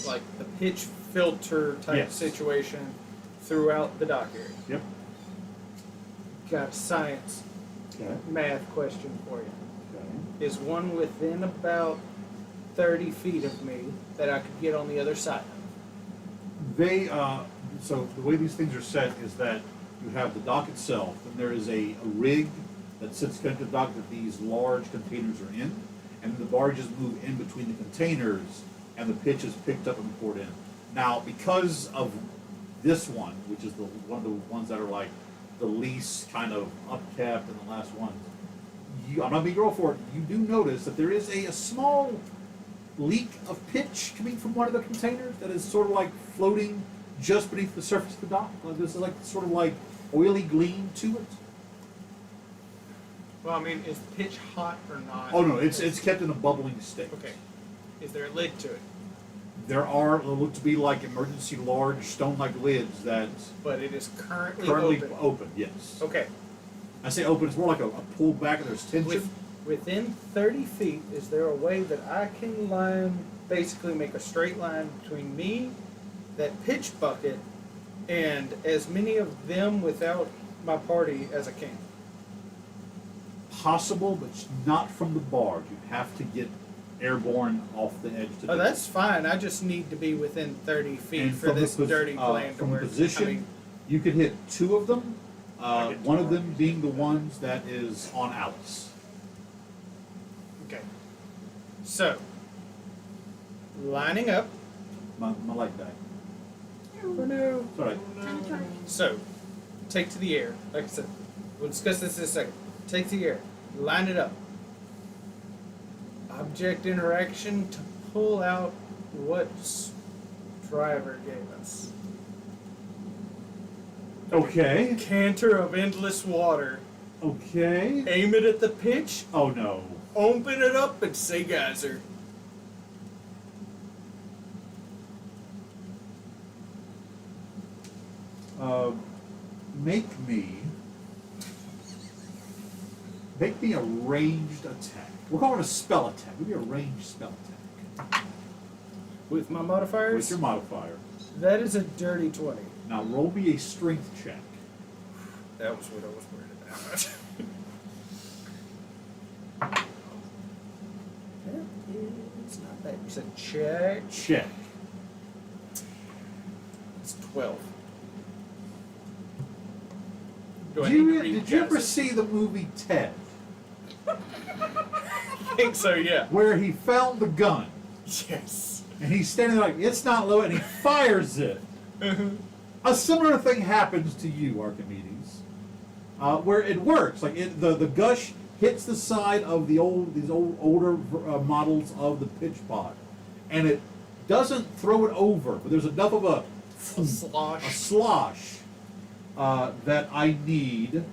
pitch filter type Yes. situation throughout the dock area. Yep. Got a science Okay. math question for you. Okay. Is one within about 30 feet of me that I could get on the other side of? They so the way these things are set is that you have the dock itself, and there is a rig that sits connected to the dock that these large containers are in, and the barges move in between the containers, and the pitch is picked up and poured in. Now, because of this one, which is one of the ones that are the least kind of upkept and the last ones, I'm not being girl for it. You do notice that there is a small leak of pitch coming from one of the containers that is sort of floating just beneath the surface of the dock. This is sort of oily gleam to it. Well, I mean, is pitch hot or not? Oh no, it's kept in a bubbling state. Okay. Is there a lid to it? There are look to be emergency large stone-like lids that But it is currently open. Yes. Okay. I say open. It's more like a pull back, and there's tension. Within 30 feet, is there a way that I can basically make a straight line between me, that pitch bucket, and as many of them without my party as I can? Possible, but not from the barge. You have to get airborne off the edge. To Oh, do that's it. fine. I just need to be within 30 feet And for from this the dirty plan to from work. position, you could hit two of them. I get One two of them being the ones that is on Alice. So, lining up. My light died. Oh no. Sorry. Time to try. So, take to the air. Like I said, we'll discuss this in a second. Take to the air. Line it up. Object interaction to pull out what driver gave us. Okay. Canter of endless water. Okay. Aim it at the pitch. Oh no. Open it up and say geyser. Make me a ranged attack. We're calling it a spell attack. Maybe a ranged spell attack. With my modifiers? What's your modifier? That is a dirty 20. Now roll me a strength check. That was what I was worried about. It's not bad. You said check. Check. It's 12. Do I Did need you, to read did you ever guesses? see the movie Ted, I think so, yeah. where he found the gun Yes. and he's standing there like it's not loaded and he fires it? A similar thing happens to you, Archimedes, where it works. Like the gush hits the side of these older models of the pitch pod, and it doesn't throw it over, but there's enough of a slosh that I need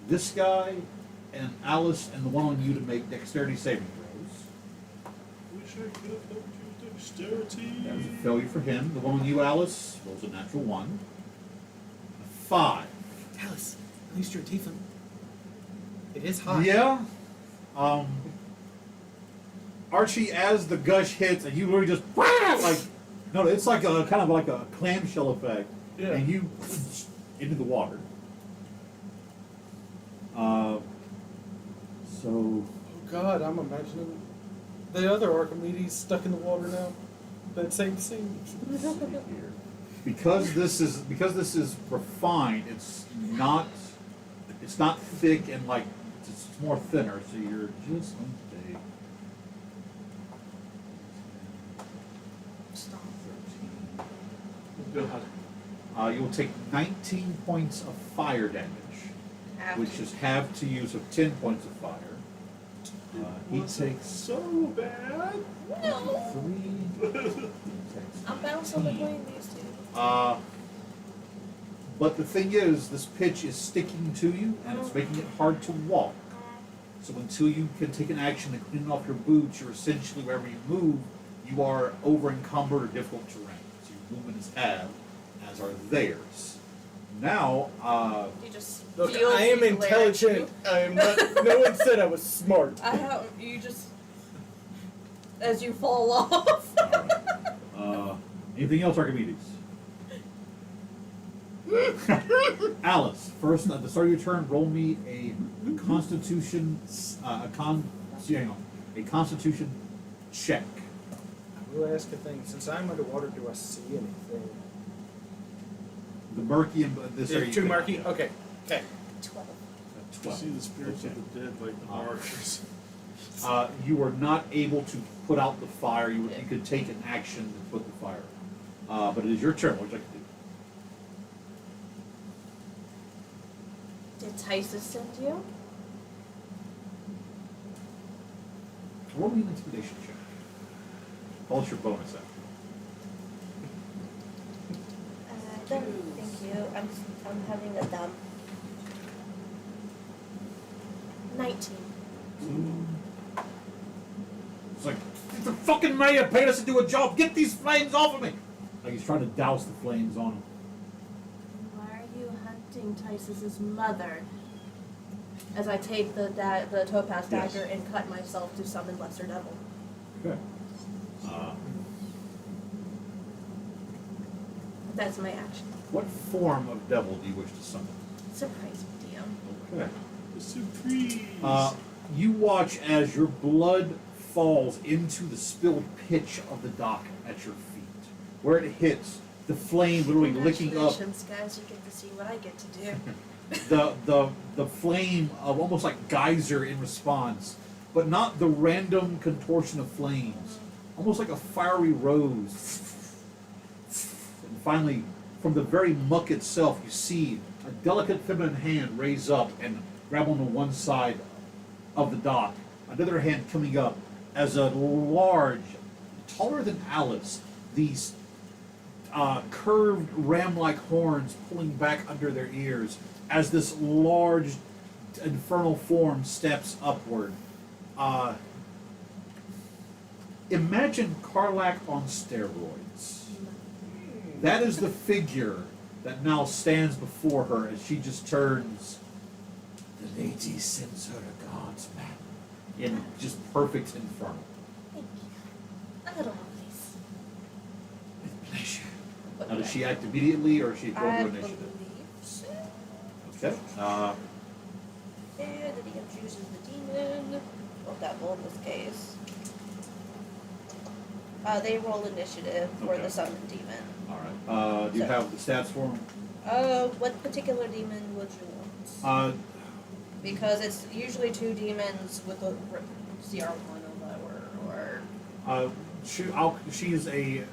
this guy and Alice and the one on you to make dexterity saving throws. Wish I could have helped you with dexterity. That was a failure for him. The one on you, Alice, rolls a natural 1. A 5. Alice, at least you're a tiefling. It is hot. Yeah. Archie, as the gush hits, and you literally just like, no, it's like a kind of like a clamshell effect, Yeah. and you into the water. So Oh God, I'm imagining the other Archimedes stuck in the water now. That same scene. let's see here. Because this is refined, it's not thick and like it's more thinner. So you're just okay. Stop. 13. God. You will take 19 points of fire damage, which is halved to you, so 10 points of fire. He Wasn't takes so bad. No. 3. He takes I'm bouncing 19. between these two. But the thing is, this pitch is sticking to you, and it's making it hard to walk. So until you can take an action to clean off your boots, you're essentially, wherever you move, you are over-encumbered or difficult terrain. So your movement is halved, as are theirs. Now, You just Look, feel I am me glare at intelligent. you. I am not. No one said I was smart. I have you just as you fall off. anything else, Archimedes? Alice, first at the start of your turn, roll me a Constitution, a Constitution check. I will ask a thing. Since I'm underwater, do I see anything? The murky and this area. There's two you marquee. can- Okay. Okay. 12. You 12. see the spirits Okay. of the dead like the Ah. martyrs. You are not able to put out the fire. You could take an action to put the fire. But it is your turn. What would you like to do? Did Tysus send you? Roll me an intimidation check. Call us your bonus action. Thank you. I'm having a dumb. 19. It's like, the fucking mayor paid us to do a job. Get these flames off of me. Like he's trying to douse the flames on him. Why are you hunting Tysus's mother? As I take the topaz Yes. dagger and cut myself to summon Lesser Devil. Okay. That's my action. What form of devil do you wish to summon? Surprise me, DM. Okay. The surprise. You watch as your blood falls into the spilled pitch of the dock at your feet. Where it hits, the flame literally licking up Congratulations, guys. You get to see what I get to do. the flame of almost like geyser in response but not the random contortion of flames. Almost like a fiery rose. And finally, from the very muck itself, you see a delicate feminine hand raise up and grab onto one side of the dock. Another hand coming up as a large, taller than Alice, these curved ram-like horns pulling back under their ears as this large infernal form steps upward. Imagine Karlak on steroids. That is the figure that now stands before her as she just turns. The lady sends her a god's man in just perfect infernal. Thank you. A little more, please. With pleasure. Now, does she act immediately, or is she going I to believe initiative? so. Okay. And the DM chooses the demon. Or devil in this case. They roll initiative for Okay. the summoned demon. All right. Do you So- have the stats for him? What particular demon would you want? Because it's usually 2 demons with a CR1 or lower, or... She's a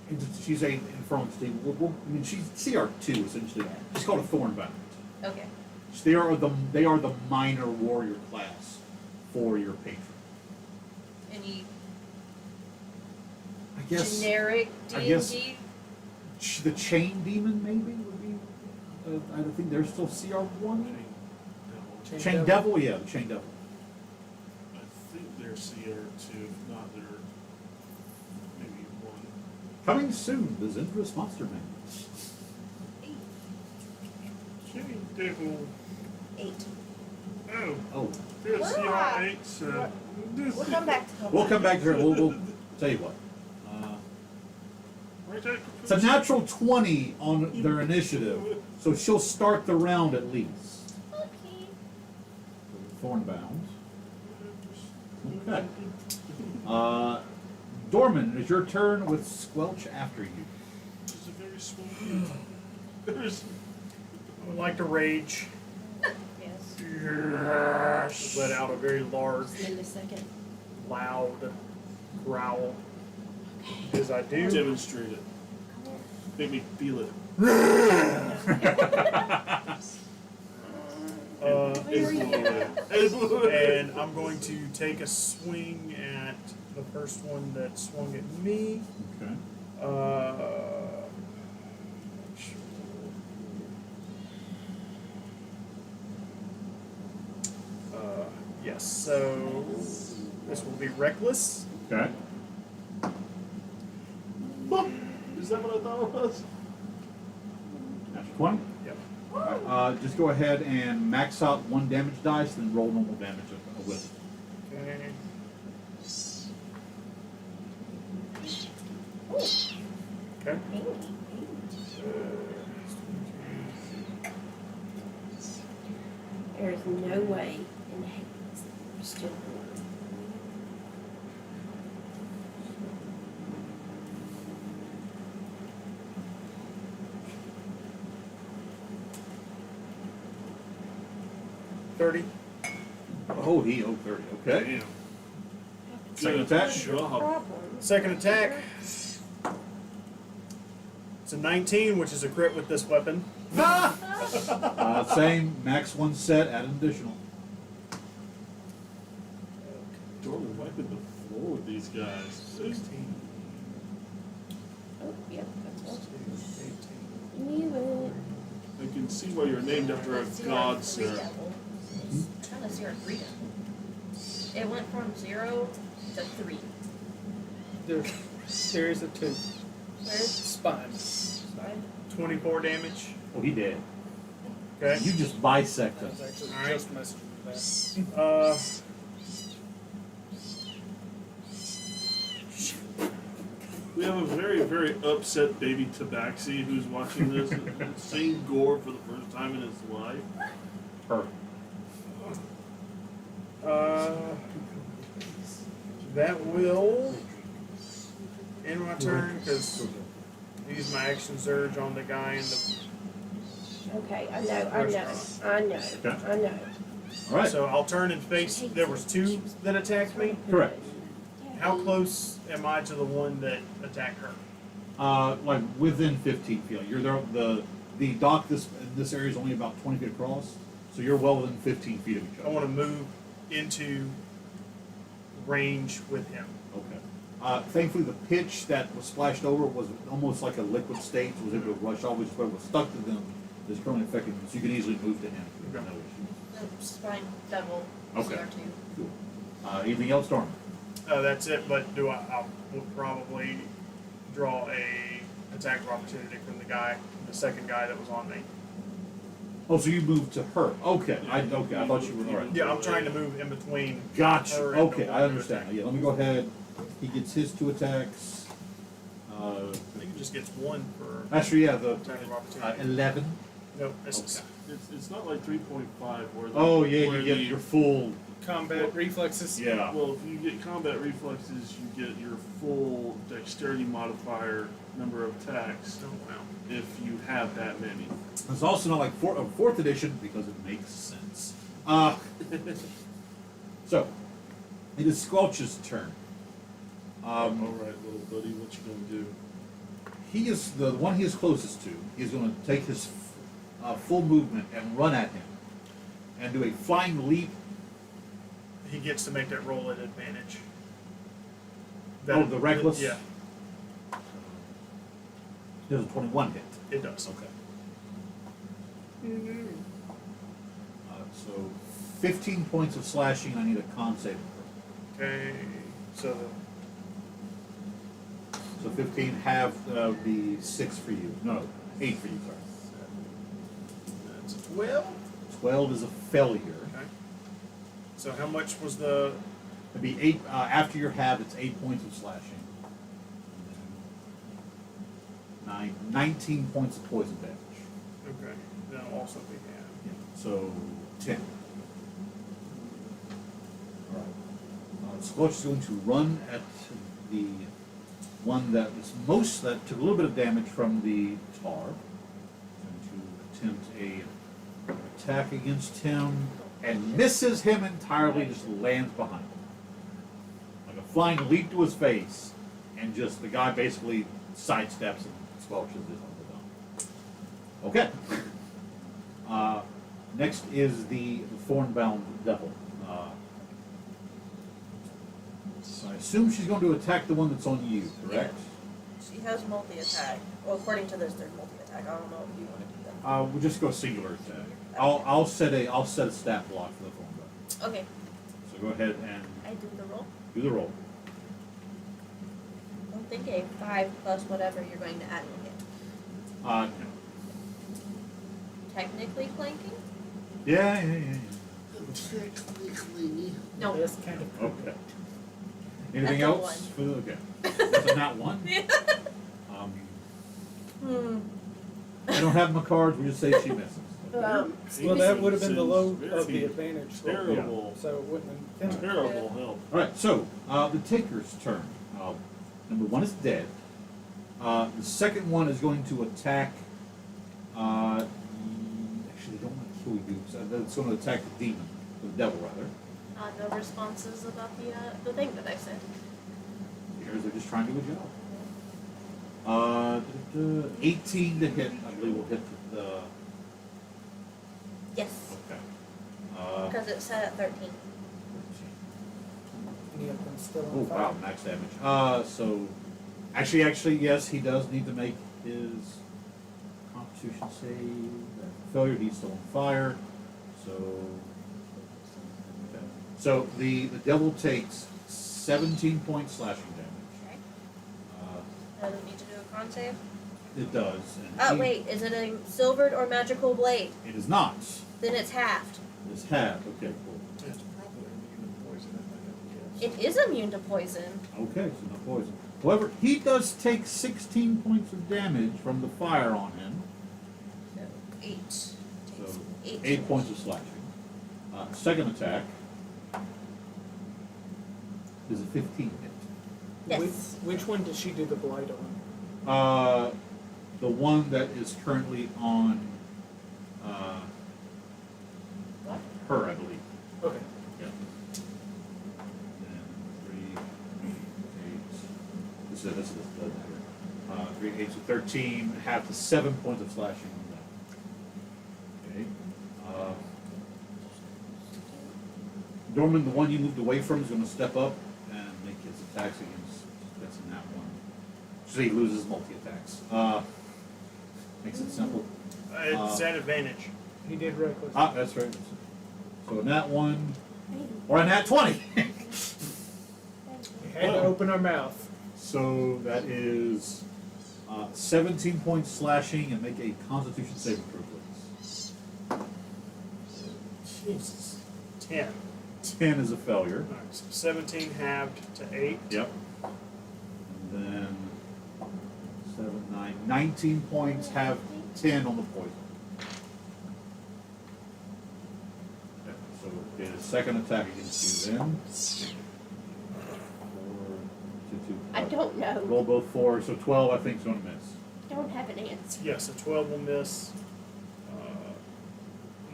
infernal entity. I mean, she's CR2 essentially. She's called a Thornbound. Okay. They are the minor warrior class for your patron. Any I guess generic I D&D? guess- the chain demon maybe would be. I think they're still CR1. Chain devil, yeah, the chain devil. I think they're CR2, if not they're maybe 1. Coming soon, the Zendra's Monster Man. Chain Devil. 8. Oh, Oh, they're What? CR8, so. We'll come back to we'll come back to her. We'll tell you what. It's a natural 20 on their initiative, so she'll start the round at least. Okay. Thornbound. Okay. Dorman, it's your turn with Squelch after you. It's a very small. There's. I would like to rage. Yes. Let out a very large, In a second. loud growl. As I do. Demonstrate it. Make me feel it. And I'm going to take a swing at the first one that swung at me. Okay. Yes, so this will be reckless. Okay. Is that what I thought it was? Natural 20. Yep. Just go ahead and max out 1 damage dice, then roll normal damage with it. Okay. Okay. There's no way in heck you're still $30. Oh, he 30. Okay. Damn. Second Good attack. job. Second attack. It's a 19, which is a crit with this weapon. Same, max 1 set, add an additional. Dorman wiping the floor with these guys. 16. Oh, yep, that's one. 18. Knew it. I can see why you're named after a god, sir. Kind of zero freedom. It went from 0 to 3. There is a 2. Where's Spine. mine? 24 damage. Oh, he did. Okay. You just bisect I him. was actually All right. just messaging with that. We have a very, very upset baby Tabaxi who's watching this, seeing gore for the first time in his life. Perfect. That will end my turn because use my action surge on the guy in the. Okay, I know. Okay. I know. All right. So I'll turn and face. There was two that attacked me. Correct. How close am I to the one that attacked her? Like within 15 feet. You're there. The dock in this area is only about 20 feet across, so you're well within 15 feet of each I other. want to move into range with him. Okay. Thankfully, the pitch that was splashed over was almost like a liquid state, so was able to rush off, which is what was stuck to them is currently affecting them, so you can easily move to him. No Okay. issue. It's fine. Double Okay. CR2. Cool. Anything else, Storm? That's it. But I will probably draw a attack of opportunity from the second guy that was on me. Oh, so you moved to her. Okay. I thought you were all right. Yeah, I'm trying to move in between. Gotcha. her and Okay, the I one to understand. attack. Yeah, let me go ahead. He gets his 2 attacks. I think it just gets one for Actually, yeah, the attack of opportunity. 11. Nope, it's Okay. It's not like 3.5 where the, Oh yeah, where you get the- your full. Combat reflexes. Yeah. Well, if you get combat reflexes, you get your full dexterity modifier number of attacks oh wow. if you have that many. It's also not like 4th edition because it makes sense. So, it is Squelch's turn. All right, little buddy, what you gonna do? He is the one he is closest to. He's going to take his full movement and run at him, and do a flying leap. He gets to make that roll at advantage. Oh, the reckless? Yeah, Does a 21 hit? it does. Okay. So 15 points of slashing. I need a con save. Okay, so So 15, half the 6 for you. No, 8 for you, sorry. that's 12. 12 is a failure. Okay. So how much was the? It'd be 8, after your half, it's 8 points of slashing. 19 points of poison damage. Okay, that'll also be half. Yeah, so 10. Alright. Scorch is going to run at the one that took a little bit of damage from the tar. Going to attempt an attack against him and misses him entirely, just lands behind him. Like a flying leap to his face, and just the guy basically sidesteps and squelches his own. Okay. Next is the thornbound devil. So I assume she's going to attack the one that's on you, correct? She has multi-attack. Well, according to this, there's multi-attack. I don't know if you want to do that. We'll just go singular attack. I'll set a stat block for the thornbound. Okay. So go ahead and I do the roll. do the roll. I don't think a 5 plus whatever you're going to add in it. No. Technically flanking? Yeah. No. This kind of. Okay. Anything That's a else? Okay. That's a not one. I don't have my cards. We just say she misses. Well, that would have been the low Very of the advantage. roll. Terrible. So it wouldn't have been. Terrible help. All right. So the taker's turn. Number 1 is dead. The second one is going to attack. Actually, they don't want to kill you. So it's going to attack the demon, the devil rather. No responses about the thing that I said. They're just trying to do a job. 18 to hit, I believe, will hit the. Yes. Okay. Because it's set at 13. Any of them still Oh on fire. wow, max damage. So, actually, yes, he does need to make his Constitution save. Failure, he's still on fire. So, okay. So the devil takes 17 points slashing damage. Okay. Does it need to do a con save? It does. And Oh, he- wait. Is it a silvered or magical blade? It is not. Then it's halved. It's halved. Okay, cool. It's probably immune to poison, if I had to guess. It is immune to poison. Okay, so no poison. However, he does take 16 points of damage from the fire on him. So 8. So Takes 8 points of slashing. Second attack is a 15 hit. Yes. Which one does she do the blight on? The one that is currently on her, I believe. 8 to 13, half to 7 points of slashing on that. Okay. Dorman, the one you moved away from, is going to step up and make his attacks against. That's in that one. So he loses multi-attacks. Makes it simple. It's at advantage. He did reckless. That's right. So in that one, or in that 20. We had to open our mouth. So that is 17 points slashing, and make a Constitution saving throw, please. Jesus. 10. 10 is a failure. Alright, so 17 halved to 8. Yep. And then 7, 9, 19 points, have 10 on the poison. Okay, so get a second attack against you then. 4, 2, 2. I don't know. Roll both 4, so 12 I think is going to miss. I don't have an answer. Yes, a 12 will miss.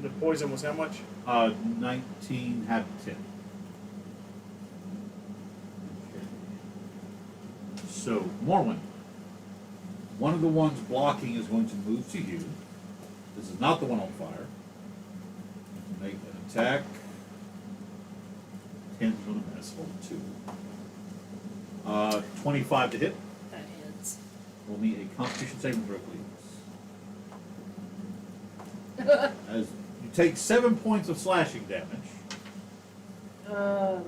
The poison was how much? 19 have 10. Okay. So, Morwen. One of the ones blocking is going to move to you. This is not the one on fire. Make an attack. 10 is going to miss. Hold 2. 25 to hit. That is. Roll me a Constitution saving throw, please. As you take 7 points of slashing damage. The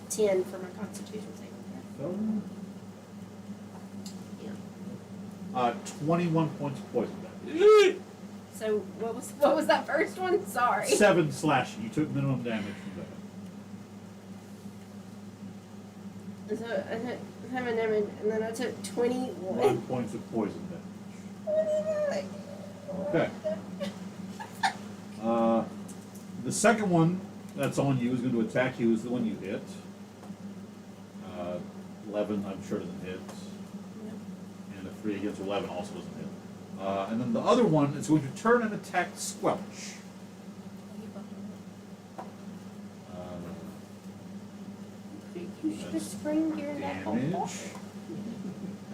10 for my Constitution saving throw. So, Yeah. 21 points of poison damage. So what was that first one? Sorry. 7 slashing. You took minimum damage from that. So I took 7 damage, and then I took 21. 1 points of poison damage. Okay. The second one that's on you is going to attack you is the one you hit. 11, I'm sure doesn't hit. And a 3 against 11 also doesn't hit. And then the other one is going to turn and attack Squelch. You should have screamed during that whole Damage. part.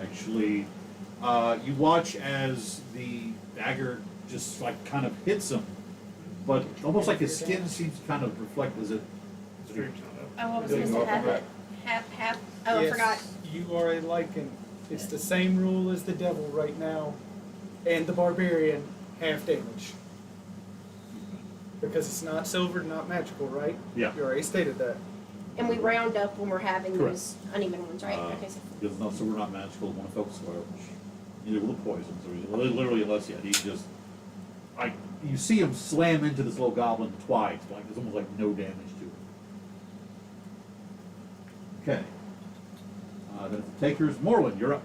Actually, you watch as the dagger just like kind of hits him, but almost like his skin seems to kind of reflect as it. Stream's not up. Oh, I was There you supposed to go. have it half. Oh, Yes, I forgot. You are a Lich-King. It's the same rule as the devil right now, and the barbarian, half damage. Because it's not silver, not magical, right? Yeah. You already stated that. And we round up when we're having Correct. those uneven ones, right? Okay, so Because not so we're not magical, one focus Squelch. Neither will the poison. So he's literally, unless he just like you see him slam into this little goblin twice, like there's almost like no damage to it. Okay. Then the takers, Morland, you're up.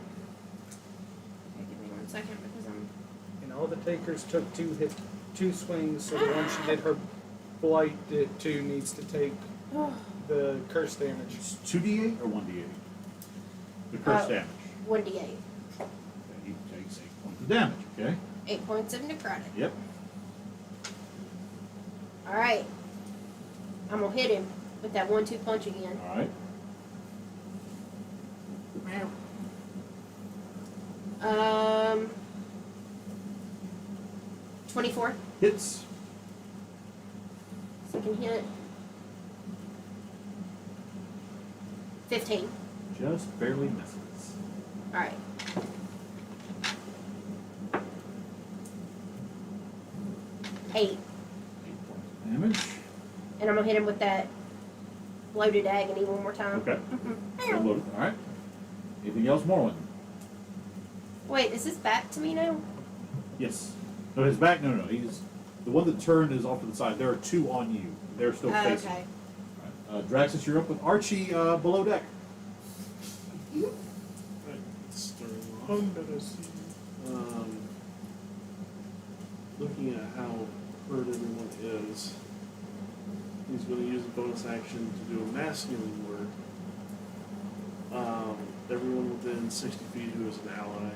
give me 1 second because I'm. And all the takers took 2 swings, so the one she did her blight did 2 needs to take the curse damage. 2d8 or 1d8? The curse damage. 1d8. Okay, he takes 8 points of damage, okay? 8 points of necrotic. Yep. Alright. I'm gonna hit him with that 1-2 punch again. Alright. 24. Hits. Second hit. 15. Just barely misses. Alright. Eight. 8 points of damage. And I'm gonna hit him with that loaded agony one more time. Okay. So loaded. Alright. Anything else, Morland? Wait, is this back to me now? Yes. No, his back, no. He's the one that turned is off to the side. There are 2 on you. They're still Oh, facing. okay. Alright. Draxus, you're up with Archie below deck. Under the sea. Looking at how hurt everyone is, he's going to use a bonus action to do a mass healing word. Everyone within 60 feet who is an ally,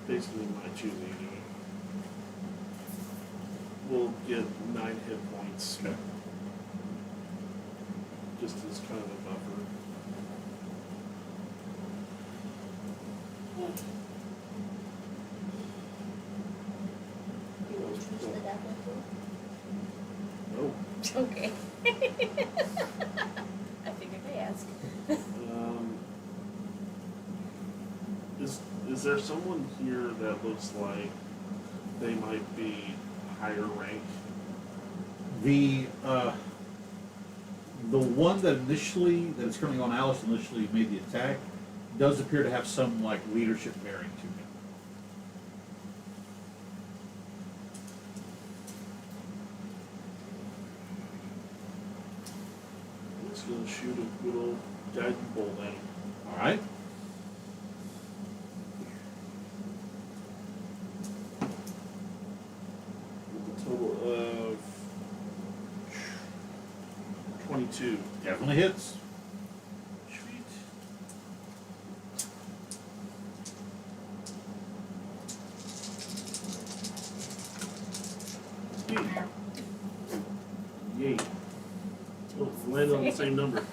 basically my choosing anyway, will get 9 hit points. Okay. Just as kind of a buffer. Okay. I figured I asked. Is there someone here that looks like they might be higher rank? The one that's currently on Alice initially made the attack does appear to have some like leadership bearing to him. Let's go shoot a good old guiding bolt at him. All right. With a total of 22. Definitely hits. Sweet. Yay. Oh, landed on the same number.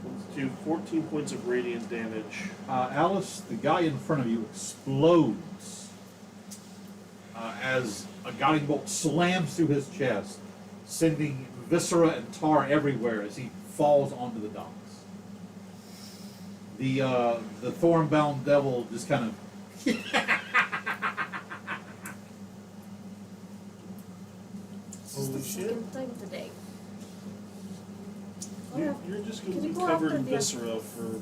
Comes to 14 points of radiant damage. Alice, the guy in front of you explodes as a guiding bolt slams through his chest, sending viscera and tar everywhere as he falls onto the docks. The thorn-bound devil just kind of This is the Holy shit. second thing today. You're just going Can to you be go covered after in the- viscera for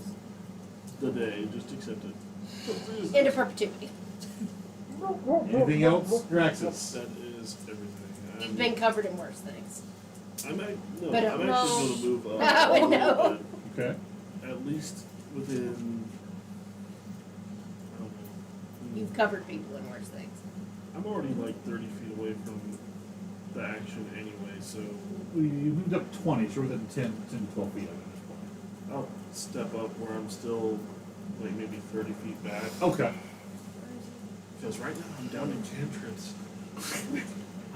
the day. Just accept it. Into perpetuity. anything else, Draxus? That is everything. You've been covered in worse things. I'm actually But, going to move up Oh, a little no. bit, Okay. at least within. I don't know. You've covered people in worse things. I'm already like 30 feet away from the action anyway, so You moved up 20, so we're within 10 to 12 feet of it at this point. I'll step up where I'm still like maybe 30 feet back. Okay. Because right now I'm down in cantrips.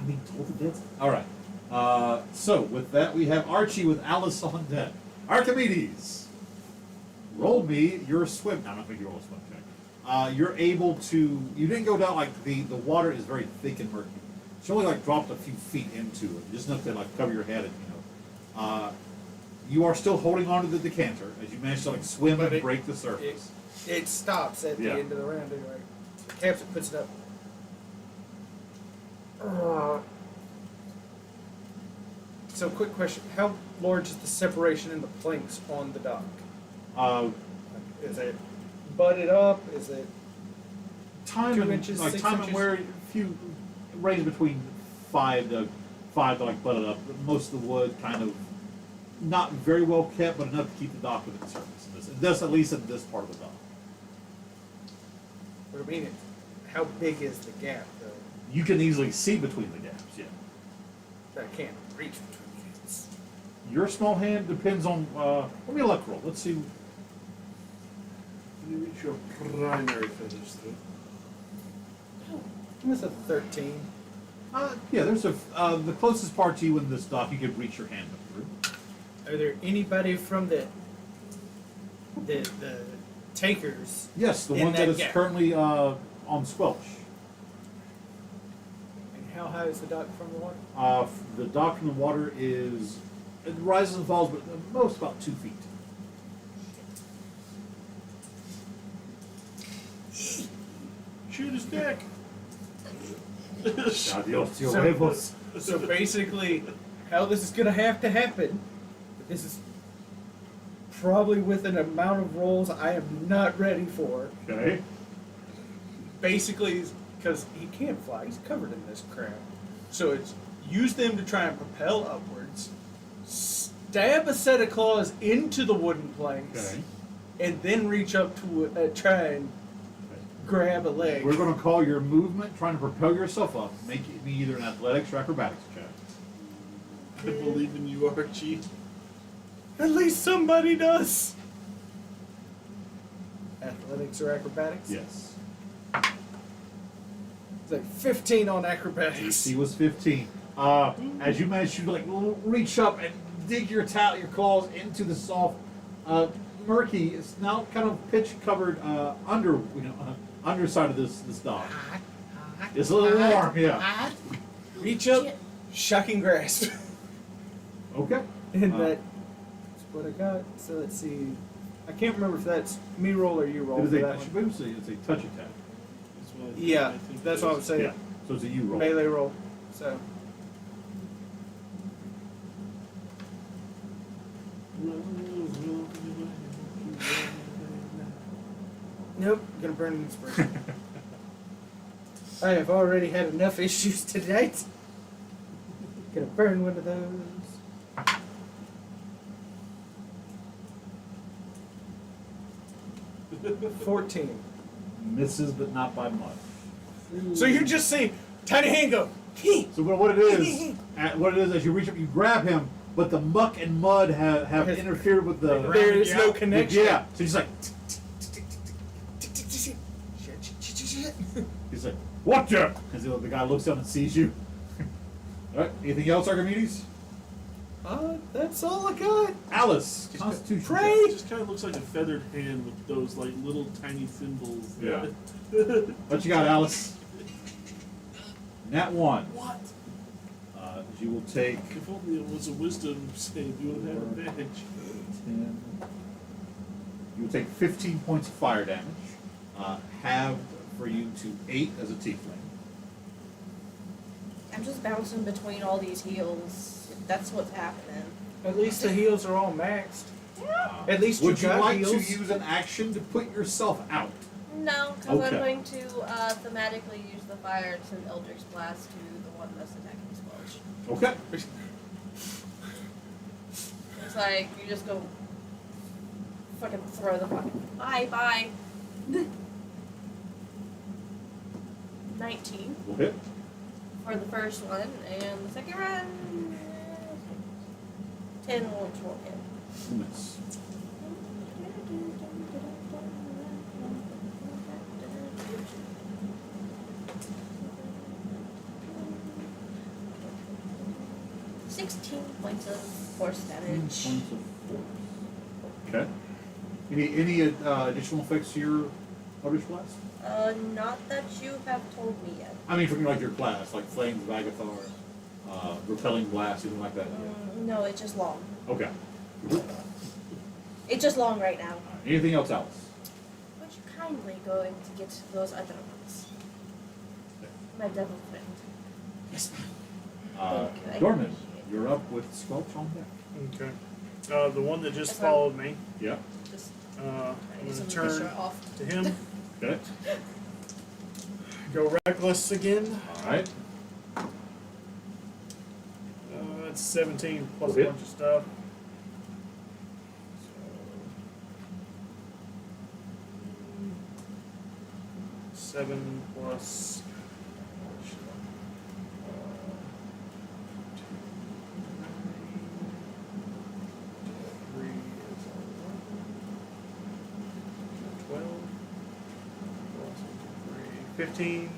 I mean, told to death. All right. So with that, we have Archie with Alice on deck. Archimedes, roll me your swim. I'm not making you roll a swim check. You're able to. You didn't go down like the water is very thick and murky. It's only like dropped a few feet into it, just enough to like cover your head and you are still holding on to the decanter as you manage to like swim But and break the surface. It stops at Yeah. the end of the round anyway. Caps it, puts it up. So, quick question: how large is the separation in the planks on the dock? Is it butted up? Is it Time 2 and inches, like 6 time inches? and where a few range between five to like butt it up. Most of the wood kind of not very well kept, but enough to keep the dock within the surface. This at least in this part of the dock. What I mean, how big is the gap though? You can easily see between the gaps. Yeah. That I can't reach between the gaps. Your small hand depends on. Let me a luck roll. Let's see. You reach your primary feathers through. That's a 13. Yeah, there's the closest part to you in this dock you could reach your hand up through. Are there anybody from the takers? Yes, the In one that that is gap. currently on Squelch. And how high is the dock from the water? The dock in the water is it rises and falls, but at most about 2 feet. Shoot his deck. Adios, your So- huevos. So basically, how this is gonna have to happen, this is probably with an amount of rolls I am not ready for. Okay. Basically, because he can't fly, he's covered in this crap. So it's use them to try and propel upwards, stab a set of claws into the wooden planks, Okay. and then reach up to try and grab a leg. We're going to call your movement trying to propel yourself up. Make it be either an athletics or acrobatics check. I believe in you, Archie. At least somebody does. Athletics or acrobatics? Yes. It's like 15 on acrobatics. AC was 15. As you manage to like reach up and dig your claws into the soft, murky, it's now kind of pitch covered underside of this dock. It's a little warm, yeah. Reach up, shocking grasp. Okay. And Uh, that's what I got. So let's see. I can't remember if that's me roll or you roll It is for a, that I should one. maybe say it's a touch attack. That's what I Yeah, think that's it what I'm is. saying. Yeah. So it's a U roll. Melee roll. So nope, gonna burn an inspiration. I have already had enough issues tonight. Gonna burn one of those. $14. Misses, but not by much. So you just see Tiny Hand go. So what it is, as you reach up, you grab him, but the muck and mud have interfered with the. There is no connection. Yeah. So he's like, he's like, what the? As the guy looks down and sees you. All right. Anything else, Archimedes? That's all I got. Alice, Constitution. Pray. It just kind of looks like a feathered hand with those like little tiny thimbles. Yeah. What you got, Alice? Nat 1. What? You will take If only it was a wisdom save, you would have had advantage. 10. You will take 15 points of fire damage. Halved for you to 8 as a tiefling. I'm just bouncing between all these heals. That's what's happening. At least the heals are all maxed. At least Would you got like heals. to use an action to put yourself out? No, because Okay. I'm going to thematically use the fire to send Eldritch Blast to the one that's attacking Squelch. Okay. It's like, you just go fucking throw the fucking. Bye. 19 We'll hit. for the first one, and the second one. 10 will hit. Miss. Points of force damage. Points of force. Okay. Any additional effects to your Eldritch Blast? Not that you have told me yet. I mean, from like your class, like Flames, Vagathar, Repelling Blast, anything like that. No, it's just long. Okay. It's just long right now. Anything else, Alice? Would you kindly go in to get those other ones? My devil friend. Yes, ma'am. Thank you, I Dorman, appreciate it. you're up with Squelch on deck. Okay. The one that just That's fine. followed me, Yeah. Just I'm get going to some picture turn off. to him. Okay. Go reckless again. All right. That's 17 plus Okay. a bunch of stuff. So, 7 plus. Three is 11. 12. 15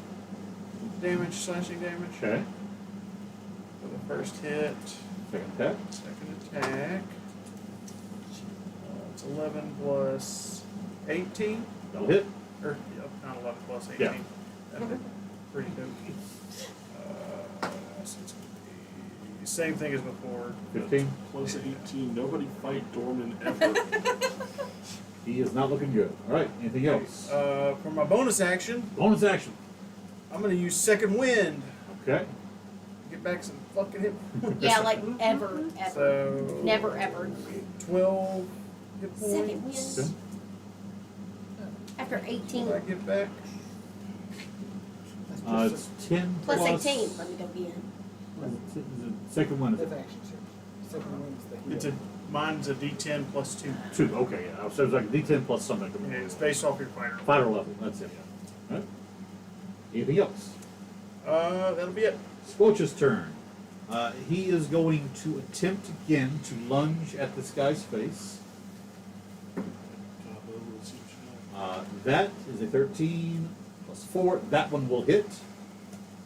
damage, slashing damage. Okay. For the first hit. Second attack. Second attack. It's 11 plus 18. That'll hit. Or, yeah, not 11 plus 18. Yeah. That'd be pretty good. So it's gonna be same thing as before. 15. Plus 18. Nobody fight Dorman ever. He is not looking good. All right. Anything else? For my bonus action, Bonus action. I'm going to use Second Wind. Okay. Get back some fucking hit points. Yeah, like ever. So, Never ever. 12 hit Second points. wind. After 18 What do I get back? It's 10 plus 18. Let me go again. The second one is That's action surge. Second one's the heal. It's a mine's a D10 plus 2. 2. Okay, yeah. So it's like a D10 plus something. Yeah, it's based off your fighter. Fighter level. That's it. All right. Anything else? That'll be it. Squelch's turn. He is going to attempt again to lunge at this guy's face. That is a 13 plus 4. That one will hit.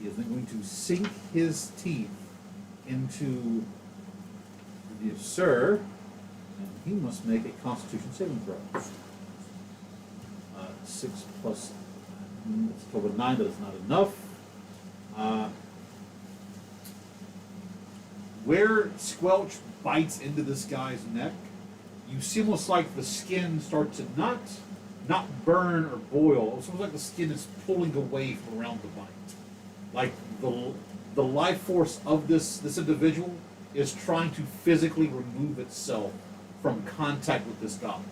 He is then going to sink his teeth into the sir, and he must make a Constitution saving throw. 6 plus it's a total of 9. That is not enough. Where Squelch bites into this guy's neck, you see almost like the skin start to not burn or boil. It's almost like the skin is pulling away from around the bite. Like the life force of this individual is trying to physically remove itself from contact with this goblin.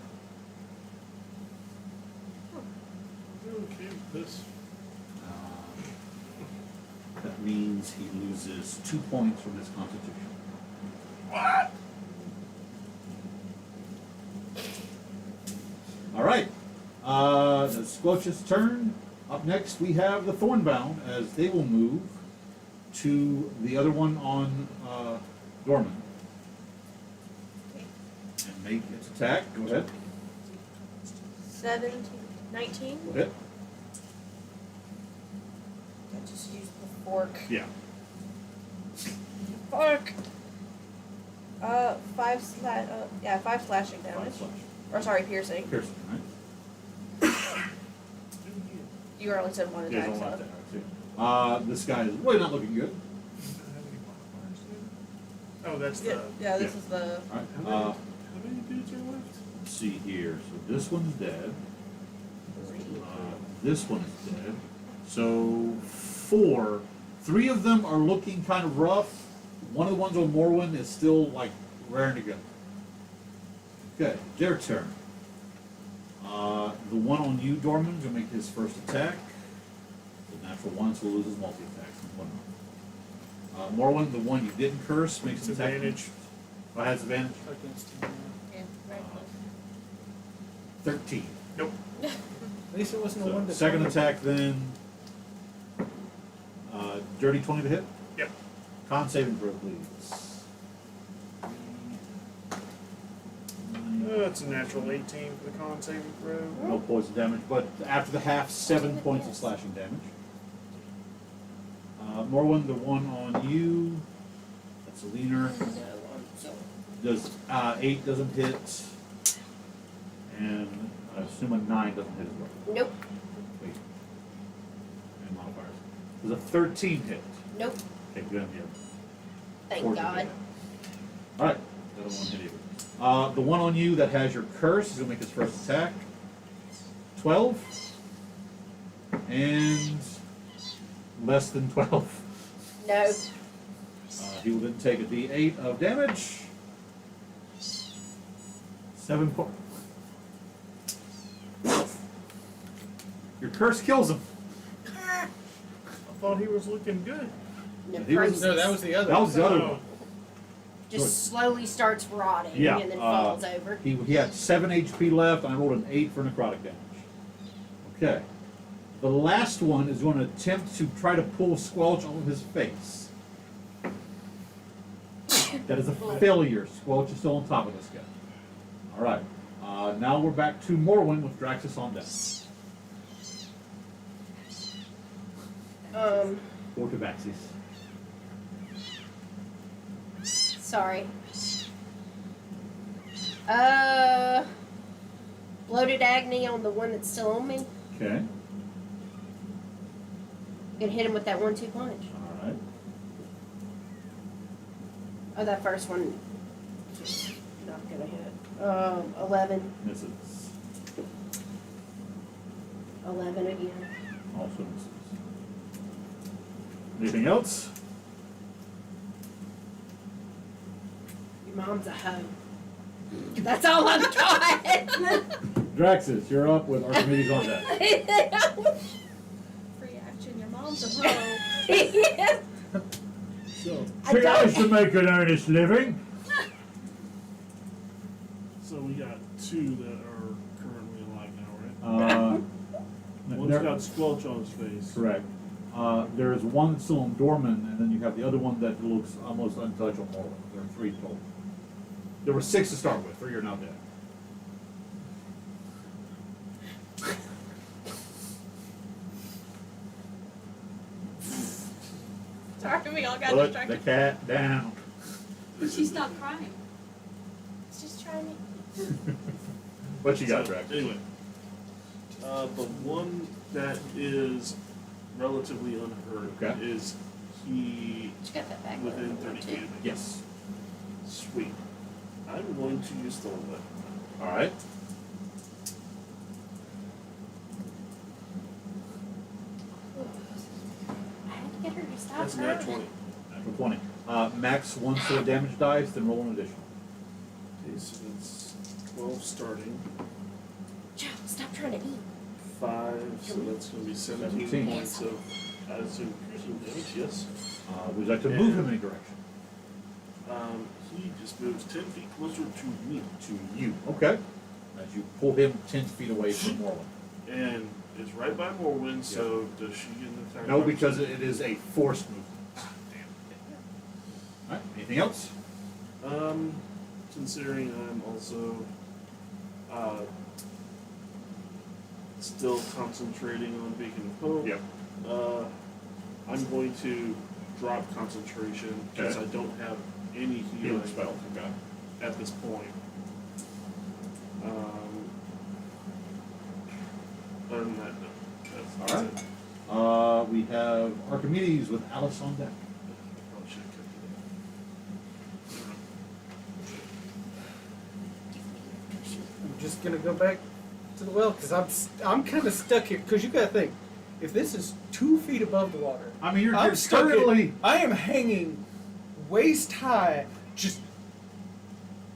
You're okay with this? That means he loses 2 points from his constitution. What? All right. The Squelch's turn. Up next, we have the Thornbound, as they will move to the other one on Dorman. And make its attack. Go ahead. 17, 19. Go ahead. I just used the fork. Yeah. Fork. 5 slashing damage. Slash. Or sorry, piercing. Piercing, right? You only said one Yeah, attack. don't So. like that. See. This guy is really not looking good. Oh, that's Yeah, the. yeah, this Yeah. is the. All right. How many dudes are left? Let's see here. So this one's dead. This one is dead. So 4. 3 of them are looking kind of rough. One of the ones on Morwen is still like raring to go. Okay, their turn. The one on you, Dorman, is gonna make his first attack. The natural one, so loses multi attacks. Morwen, the one you didn't curse, makes an attack. Advantage. Oh, has advantage. Against him. Yeah, very close. 13. Nope. At least it wasn't a So, one to second 20. attack then. Dirty 20 to hit. Yep. Con saving throw, please. That's a natural 18 for the con saving throw. No poison damage, but after the half, 7 points of slashing damage. Morwen, the one on you. That's a leaner. Does 8 doesn't hit, and I assume a 9 doesn't hit as well. Nope. Wait. And modifiers. Does a 13 hit? Nope. Okay, good. Yeah. Thank 14 God. hit. All right. The other one hit either. The one on you that has your curse is gonna make his first attack. 12. And less than 12. No. He will then take a d8 of damage. 7 points. Your curse kills him. I thought he was looking good. He was- No, that was the other. That was the other Oh. one. Just slowly starts rotting Yeah, and then falls over. He had 7 HP left. I rolled an 8 for necrotic damage. Okay. The last one is going to attempt to try to pull Squelch off of his face. That is a failure. Squelch is still on top of this guy. All right. Now we're back to Morwen with Draxus on deck. Or Tabaxis. Sorry. Bloated agony on the one that's still on me. Okay. Gonna hit him with that 1-2 punch. All right. Oh, that first one. Just not gonna hit. 11. Misses. 11 again. Also misses. Anything else? Your mom's a hoe. That's all I've got. Draxus, you're up with Archimedes on deck. Free action. Your mom's a hoe. Yeah. So, I don't- to make an earnest living. So we got 2 that are currently alive now, right? One's There- got squelch on his face. correct. There is one still on Dorman, and then you have the other one that looks almost untouchable. There are 3 total. There were 6 to start with. 3 are now dead. Sorry, we all got Put the distracted. cat down. She stopped crying. It's just trying to. What you got, So, Drax? Anyway, the one that is relatively unhurt. Okay. Is he But you got that back within one, 30 too. feet of me? Yes. Sweet. I'm going to use Storm Whip. All right. I had to get her to stop That's a nat her. 20. Natural 20. Max one set of damage dice, then roll an additional. Okay, so that's 12 starting. Joe, stop trying to eat. 5, so that's going to be 17 17. points of, I assume, piercing damage, yes. Would you like to move him any direction? He just moves 10 feet closer to me. To you. Okay. As you pull him 10 feet away from Morwen. And it's right by Morwen, so does she get an attack? No, of because opportunity? it is a forced movement. All right. Anything else? Considering I'm also still concentrating on Beacon of Hope, Yep. I'm going to drop concentration because Okay. I don't have any healing Healing spells. Okay. at this point. Other than that, no. That's All right. it. We have Archimedes with Alice on deck. I probably should have kept I'm just gonna go back to the well because I'm kind of stuck here. Because you gotta think, if this is 2 feet above the water, I mean, you're I'm stuck. currently. I am hanging waist high. Just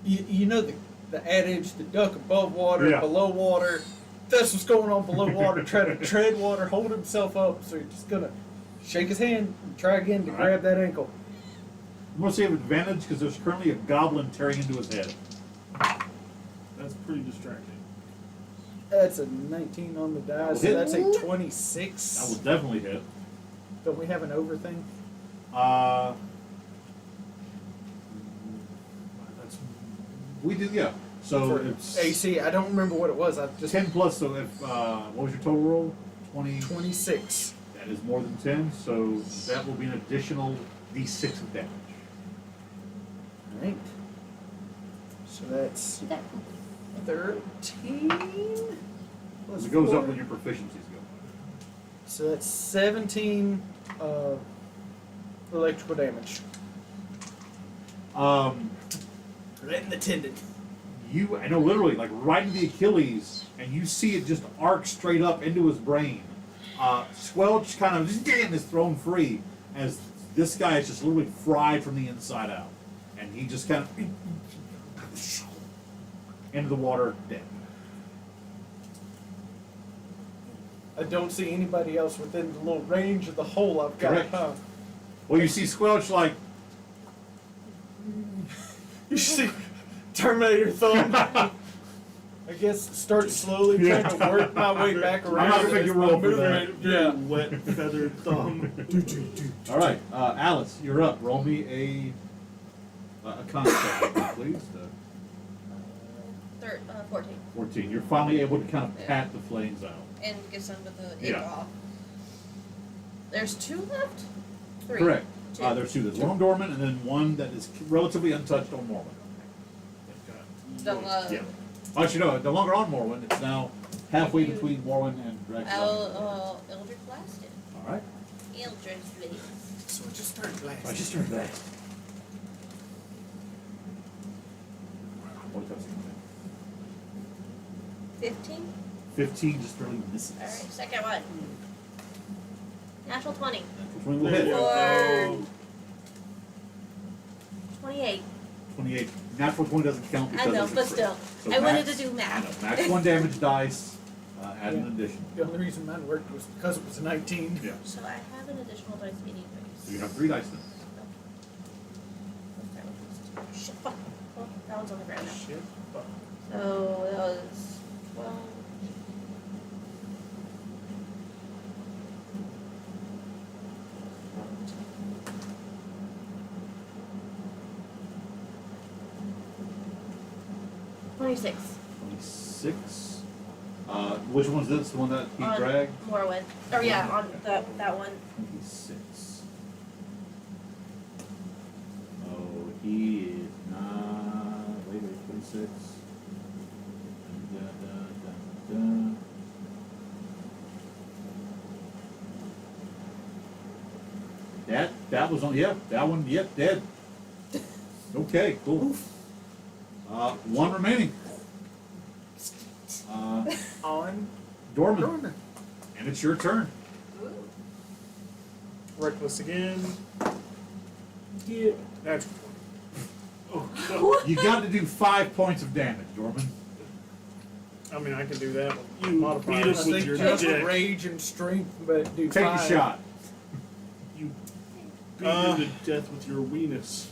you know the adage: the duck above water, Yeah. below water. That's what's going on below water. Try to tread water, hold himself up. So you're just gonna shake his hand and try again to All right. grab that ankle. I'm going to say have advantage because there's currently a goblin tearing into his head. That's pretty distracting. That's a 19 on the die, will so hit. that's a That will 26. definitely hit. Don't we have an over thing? That's we do, yeah. So For it's AC, I don't remember what it was. I just 10 plus. So if what was your total roll? 20. 26. That is more than 10. So that will be an additional d6 of damage. Right. So that's Did that 13. Plus It goes 4. up when your proficiencies go. So that's 17 electrical damage. Right in the tendon. I know literally, like right in the Achilles, and you see it just arc straight up into his brain. Squelch kind of is thrown free as this guy is just literally fried from the inside out. And he just kind of into the water, dead. I don't see anybody else within the little range of the hole I've got. Correct. Huh? Well, you see Squelch like, You see Terminator thumb. I guess start slowly trying to work my way back around. not gonna make you roll for that. Yeah. Wet feathered thumb. all right, Alice, you're up. Roll me a concept, please. 14. 14. You're finally able to kind of pat the flames out. And get some with the Yeah. ink off. There's 2 left? 3. Correct. 2. There's 2. There's one dormant and then one that is relatively untouched on Morwen. Yeah. Actually, no, no longer on Morwen. It's now halfway between Morwen and Drax. Eldritch Blasted. All right. Eldritch Blade. So it just started I blasting. just turned back. What does it 15? 15 just barely misses. Alright, second one. Natural 20. Which one will There hit? you go. 28. 28. Natural 20 doesn't count because I know, it's a but crit. still. So I wanted max- to do I math. know, max 1 damage dice, add an addition. The only reason mine worked was because it was a 19. Yeah. So I have an additional dice anyways. So you have 3 dice then. Shit, fuck. Well, that one's on the ground now. Shit. Fuck. So that was 12. $26. 26. Which one's this? The one that he On dragged? Morwen. Or yeah, on that one. 26. Oh, he is not. Wait, 26. Da, da, da, da. That was on, yeah, that one, yep, dead. Okay, cool. One remaining. On Dorman, Dorman. and it's your turn. Reckless again. Yeah. Natural 20. Oh, You got to do 5 points of damage, Dorman. I mean, I can do that with You modifiers. beat I us with think your just dick. rage and strength, but do Take five. a shot. You beat him to death with your weenus.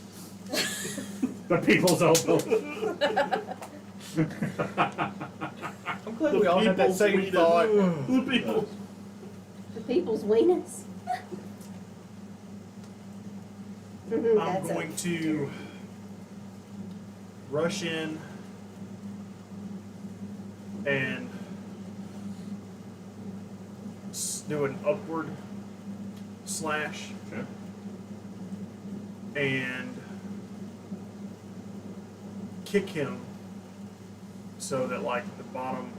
The people's elbow. I'm glad we all had that same weenus. thought. The people. The people's weenus. I'm That's going to rush in and do an upward slash Okay. and kick him so that like the bottom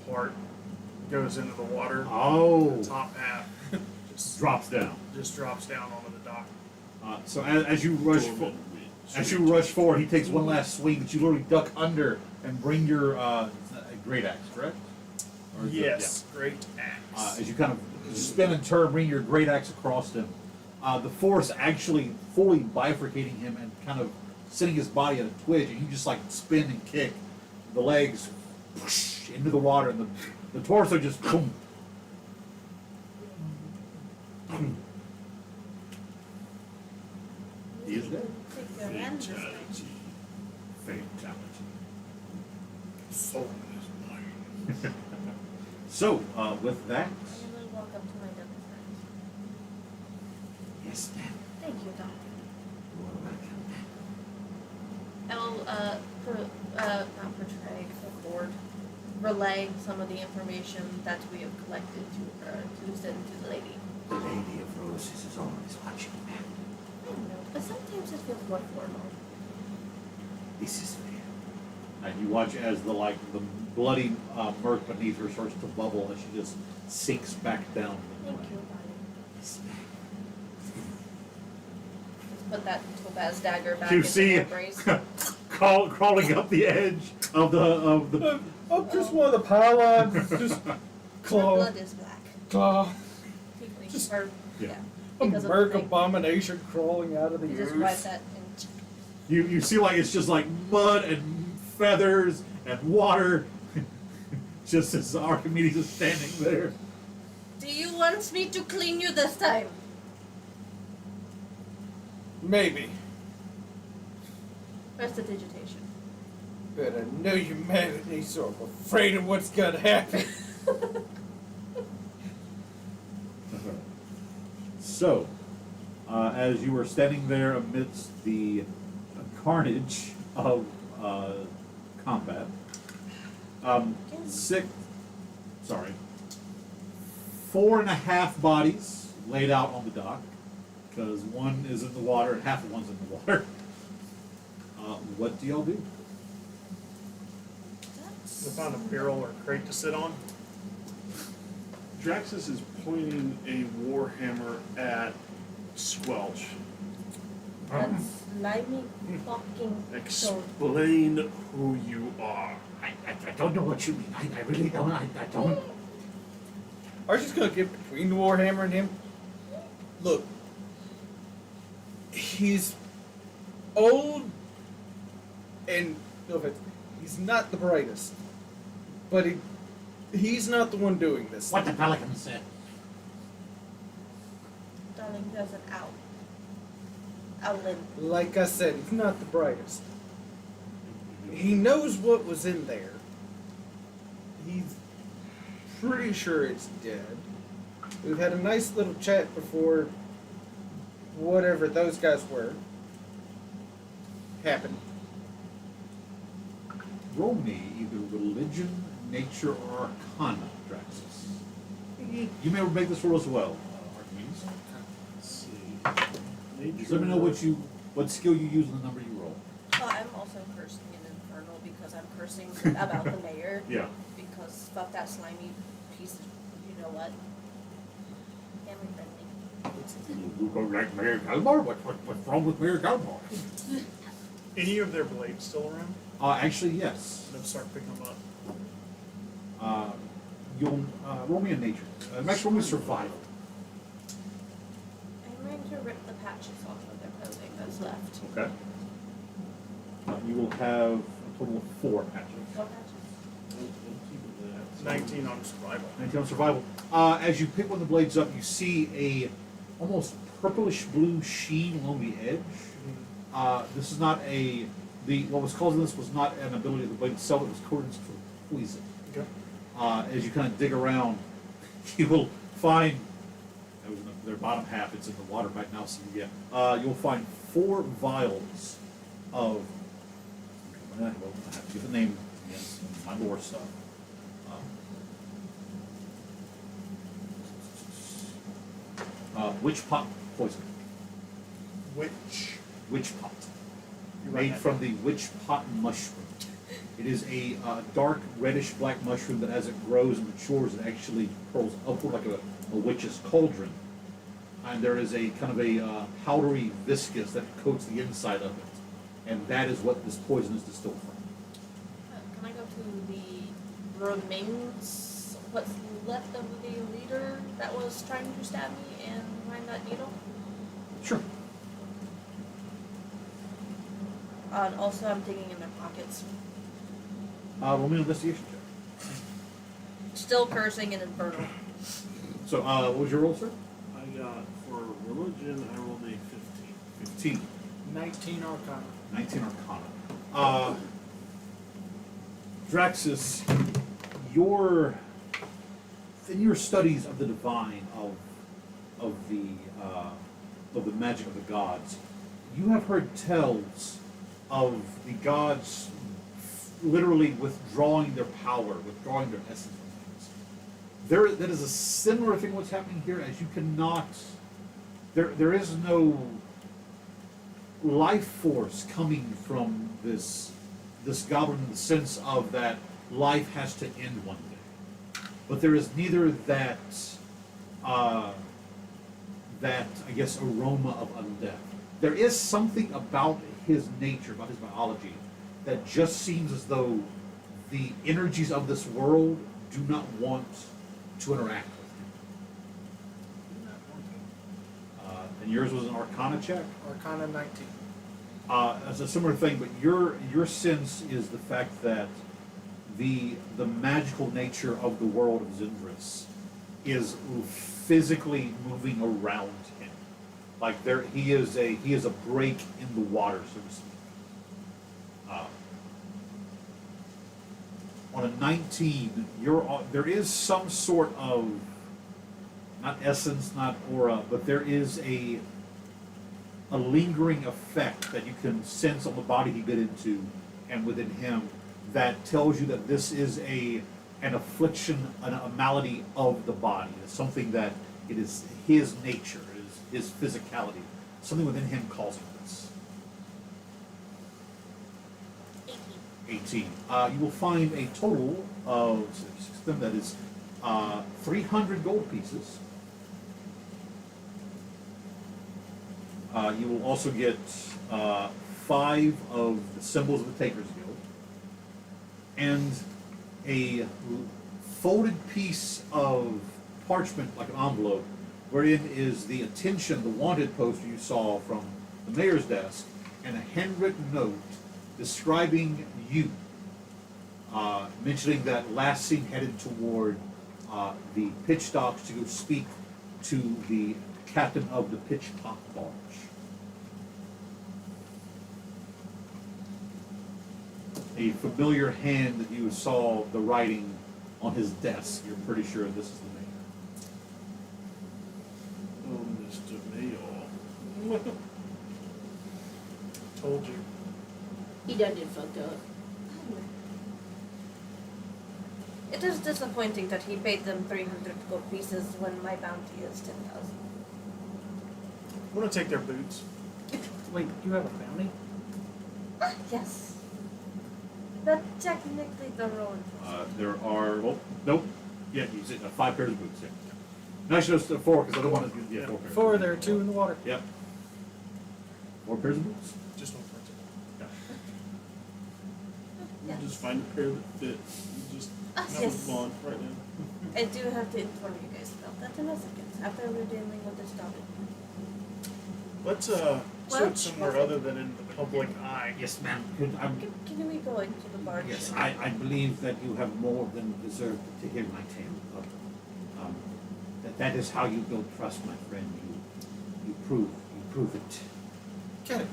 part goes into the water. Oh, The top half just drops down. drops down onto the dock. So as you rush forward, he takes one last swing, but you literally duck under and bring your great axe, correct? Or is it- Yes, great yeah. axe. As you kind of spin and turn, bring your great axe across him. The force actually fully bifurcating him and kind of sending his body at a twitch, and you just like spin and kick the legs whoosh, into the water, and the torso just boom. He is dead. Take your hand this time. Fatality. Soul is mine. So, with that, You will walk up to my double friend. yes, ma'am. Thank you, Doctor. You are welcome. I will not portray, afford, relay some of the information that we have collected to her to send to the lady. The Lady of Roses is always watching, ma'am. I don't know, but sometimes it feels more formal. This is fair. And you watch as the bloody murk beneath her starts to bubble as she just sinks back down. Thank you, darling. Yes, ma'am. Let's put that topaz dagger back You into see my brace. crawling up the edge of the Up just one of the pylons, just My claw, blood is black. claw. Just, yeah. A because of merc the thing. abomination crawling out of the You just write earth. that in. You see like it's just like mud and feathers and water, just as Archimedes is standing there. Do you want me to clean you this time? Maybe. Prestidigitation. But I know you're mad at me, so I'm afraid of what's gonna happen. So, as you were standing there amidst the carnage of combat, four and a half bodies laid out on the dock, because one is in the water and half of one's in the water. What do y'all do? To find a barrel or crate to sit on. Draxus is pointing a warhammer at Squelch. That slimy fucking sword. Explain who you are. I don't know what you mean. I really don't. I don't. I was just gonna get between the Warhammer and him. Look, he's old and no offense, he's not the brightest, but he's not the one doing this. What the pelican said. Darling, there's an owl. Owlin. Like I said, he's not the brightest. He knows what was in there. He's pretty sure it's dead. We've had a nice little chat before whatever those guys were happened. Roll me either religion, nature, or arcana, Draxus. You may make this roll as well, Archimedes. Let's see. Just let me know what skill you use and the number you roll. Oh, I'm also cursing an infernal because I'm cursing about the mayor. Yeah. Because fuck that slimy piece of, you know what? Family friendly. You go like Mayor Galmar? What's wrong with Mayor Galmar? Any of their blades still around? Actually, yes. Let's start picking them up. You'll roll me a nature. Max, roll me survival. I'm going to rip the patches off of their clothing that's left. Okay. You will have a total of 4 patches. 4 patches. 19 on survival. 19 on survival. As you pick one of the blades up, you see a almost purplish blue sheen along the edge. This is not what was causing this was not an ability of the blade itself, it was coated with poison. Okay. As you kind of dig around, you will find, that was in their bottom half, it's in the water right now, so you'll find 4 vials of, I have to get the name, yes, my lore stuff. Witch pot poison. Witch pot. Made from the witch pot mushroom. It is a dark reddish black mushroom that as it grows and matures, it actually curls upward like a witch's cauldron. And there is a kind of a powdery viscous that coats the inside of it. And that is what this poison is distilled from. Can I go to the remains, what's left of the leader that was trying to stab me and find that needle? Sure. And also I'm digging in their pockets. Roll me an investigation check. Still cursing and infernal. So, what was your roll, sir? I got, for religion, I rolled a 15. 15. 19 Arcana. 19 Arcana. Draxus, in your studies of the divine, of the magic of the gods, you have heard tales of the gods literally withdrawing their power, withdrawing their essence from things. That is a similar thing what's happening here, as you cannot, there is no life force coming from this goblin in the sense of that life has to end one day. But there is neither that I guess aroma of undeath. There is something about his nature, about his biology, that just seems as though the energies of this world do not want to interact with him. And yours was an Arcana check? Arcana 19. It's a similar thing, but your sense is the fact that the magical nature of the world of Zindris is physically moving around him. Like he is a break in the water, so to speak. On a 19, there is some sort of, not essence, not aura, but there is a lingering effect that you can sense on the body he bit into and within him that tells you that this is an affliction, a malady of the body. It's something that it is his nature, it is his physicality, something within him causing this. 18. You will find a total of 6 of them, that is 300 gold pieces. You will also get 5 of the symbols of the Takers Guild, and a folded piece of parchment, like an envelope, wherein is the attention, the wanted poster you saw from the mayor's desk, and a handwritten note describing you, mentioning that last seen headed toward the pitch docks to go speak to the captain of the pitch pot barge. A familiar hand that you saw the writing on his desk. You're pretty sure this is the mayor. Oh, Mr. Mayor. Told you. He done did fucked up. It is disappointing that he paid them 300 gold pieces when my bounty is 10,000. I'm gonna take their boots. Wait, you have a bounty? Yes. But technically the role. There are, well, nope. Yeah, you said 5 pairs of boots. Yeah. No, actually, it's 4 because I don't want to do 4 pairs. 4, there are 2 in the water. Yep. 4 pairs of boots. Just on principle. You just find a pair that fit. You just Yes. move on right now. I do have to inform you guys about that in a second, after we're dealing with this topic. Let's Well, sit somewhere other than in the public eye. Yes, ma'am. Can we go into the barge? Yes, I believe that you have more than deserved to hear my tale. That is how you build trust, my friend. You prove it. Okay.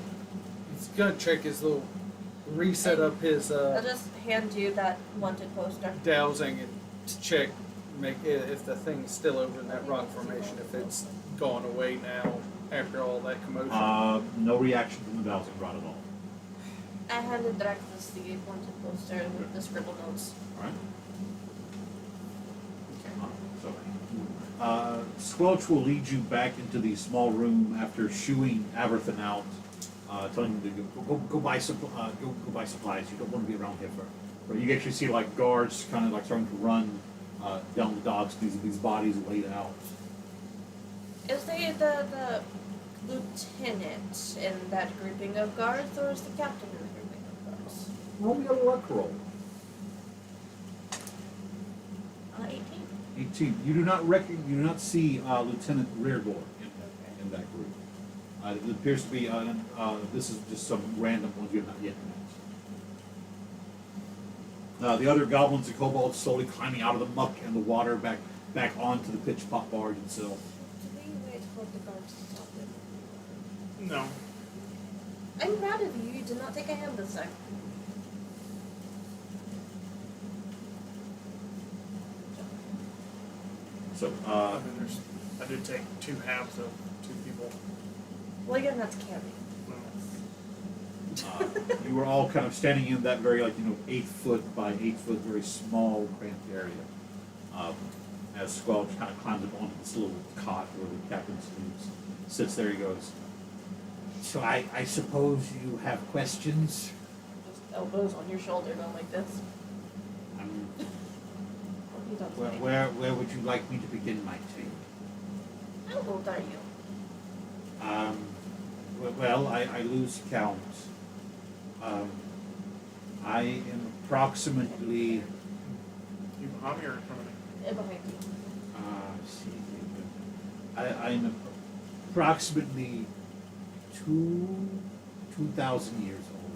He's gonna check his little, reset up his I'll just hand you that wanted poster. dowsing and to check, make if the thing's still over in that rock formation, if it's gone away now after all that commotion. No reaction from the dowsing rod at all. I handed Dractus the wanted poster with the scribble notes. All right. Squelch will lead you back into the small room after shooing Averthan out, telling him to go buy supplies. You don't want to be around here for. You actually see like guards kind of like starting to run down the docks. These bodies laid out. Is the lieutenant in that grouping of guards, or is the captain in the grouping of guards? Roll me a luck roll. 18. 18. You do not see Lieutenant Reardor in that group. It appears to be this is just some random ones you have not yet met. The other goblins and kobolds slowly climbing out of the muck and the water back onto the pitch pot barge itself. Do we wait for the guards to stop them? No. I'm proud of you. You did not take a hand this time. So I did take 2 halves of 2 people. Well, you're not carrying. you were all kind of standing in that very 8-foot by 8-foot very small cramped area. As Squelch kind of climbs up onto this little cot where the captain sits there, he goes, "So I suppose you have questions?" Just elbows on your shoulder, going like this. You don't say. Where would you like me to begin my tale? How old are you? Well, I lose count. I am approximately, You behind me or in front of me? Behind you. I'm approximately 2,000 years old.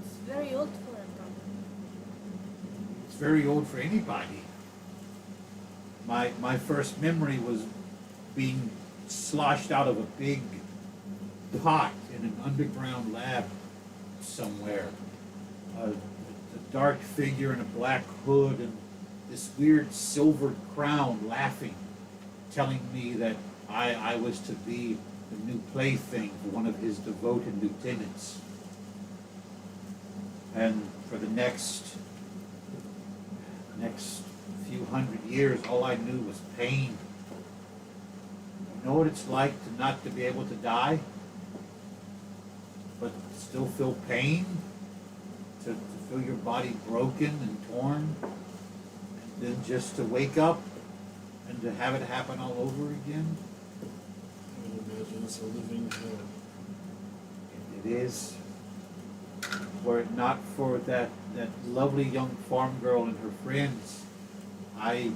It's very old for a goblin. It's very old for anybody. My first memory was being sloshed out of a big pot in an underground lab somewhere. A dark figure in a black hood and this weird silvered crown laughing, telling me that I was to be the new plaything for one of his devoted lieutenants. And for the next few hundred years, all I knew was pain. You know what it's like not to be able to die, but still feel pain? To feel your body broken and torn, and then just to wake up and to have it happen all over again? I would imagine it's a living hell. It is. Were it not for that lovely young farm girl and her friends, I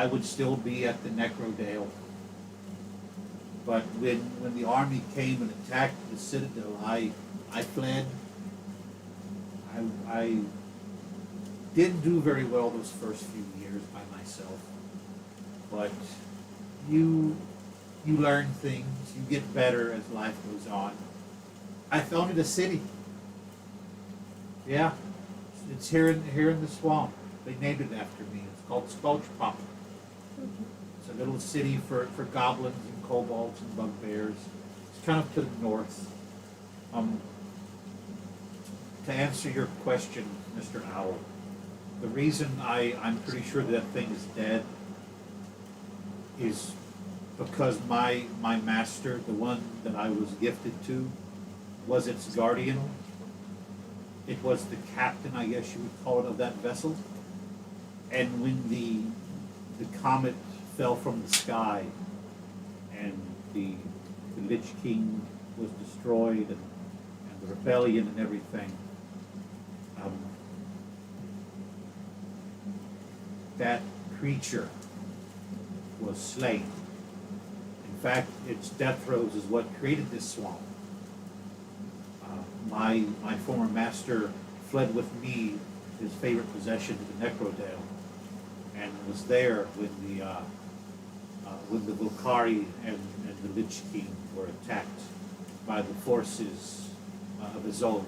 would still be at the Necrodale. But when the army came and attacked the citadel, I fled. I didn't do very well those first few years by myself. But you learn things, you get better as life goes on. I founded a city. Yeah, it's here in the swamp. They named it after me. It's called Squelch Pop. It's a little city for goblins and kobolds and bugbears. It's kind of to the north. To answer your question, Mr. Owl, the reason I'm pretty sure that thing is dead is because my master, the one that I was gifted to, was its guardian. It was the captain, I guess you would call it, of that vessel. And when the comet fell from the sky, and the Lich-King was destroyed, and the rebellion and everything. That creature was slain. In fact, its death throes is what created this swamp. My former master fled with me, his favorite possession, to the Necrodale, and was there when the Volcari and the Lich-King were attacked by the forces of Isolde.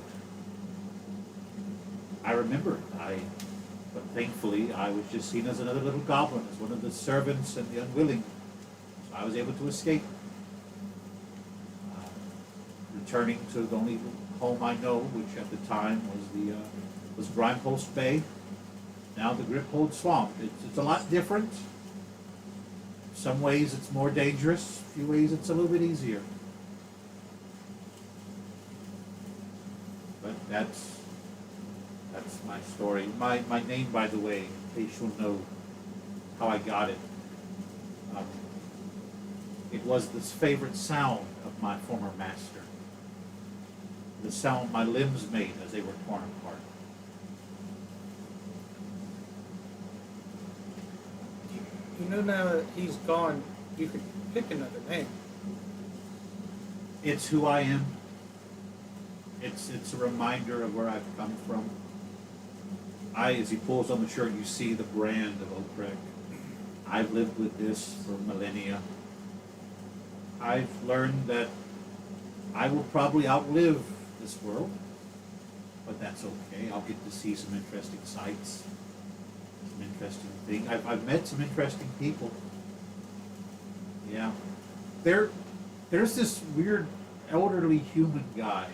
I remember it. But thankfully, I was just seen as another little goblin, as one of the servants and the unwilling. So I was able to escape. Returning to the only home I know, which at the time was Grimepost Bay. Now the Griphold Swamp. It's a lot different. Some ways it's more dangerous. A few ways it's a little bit easier. But that's my story. My name, by the way, in case you'll know how I got it. It was this favorite sound of my former master. The sound my limbs made as they were torn apart. You know, now that he's gone, you could pick another name. It's who I am. It's a reminder of where I've come from. As he pulls on the shirt, you see the brand of Oprek. I've lived with this for millennia. I've learned that I will probably outlive this world, but that's okay. I'll get to see some interesting sights, some interesting things. I've met some interesting people. Yeah. There's this weird elderly human guy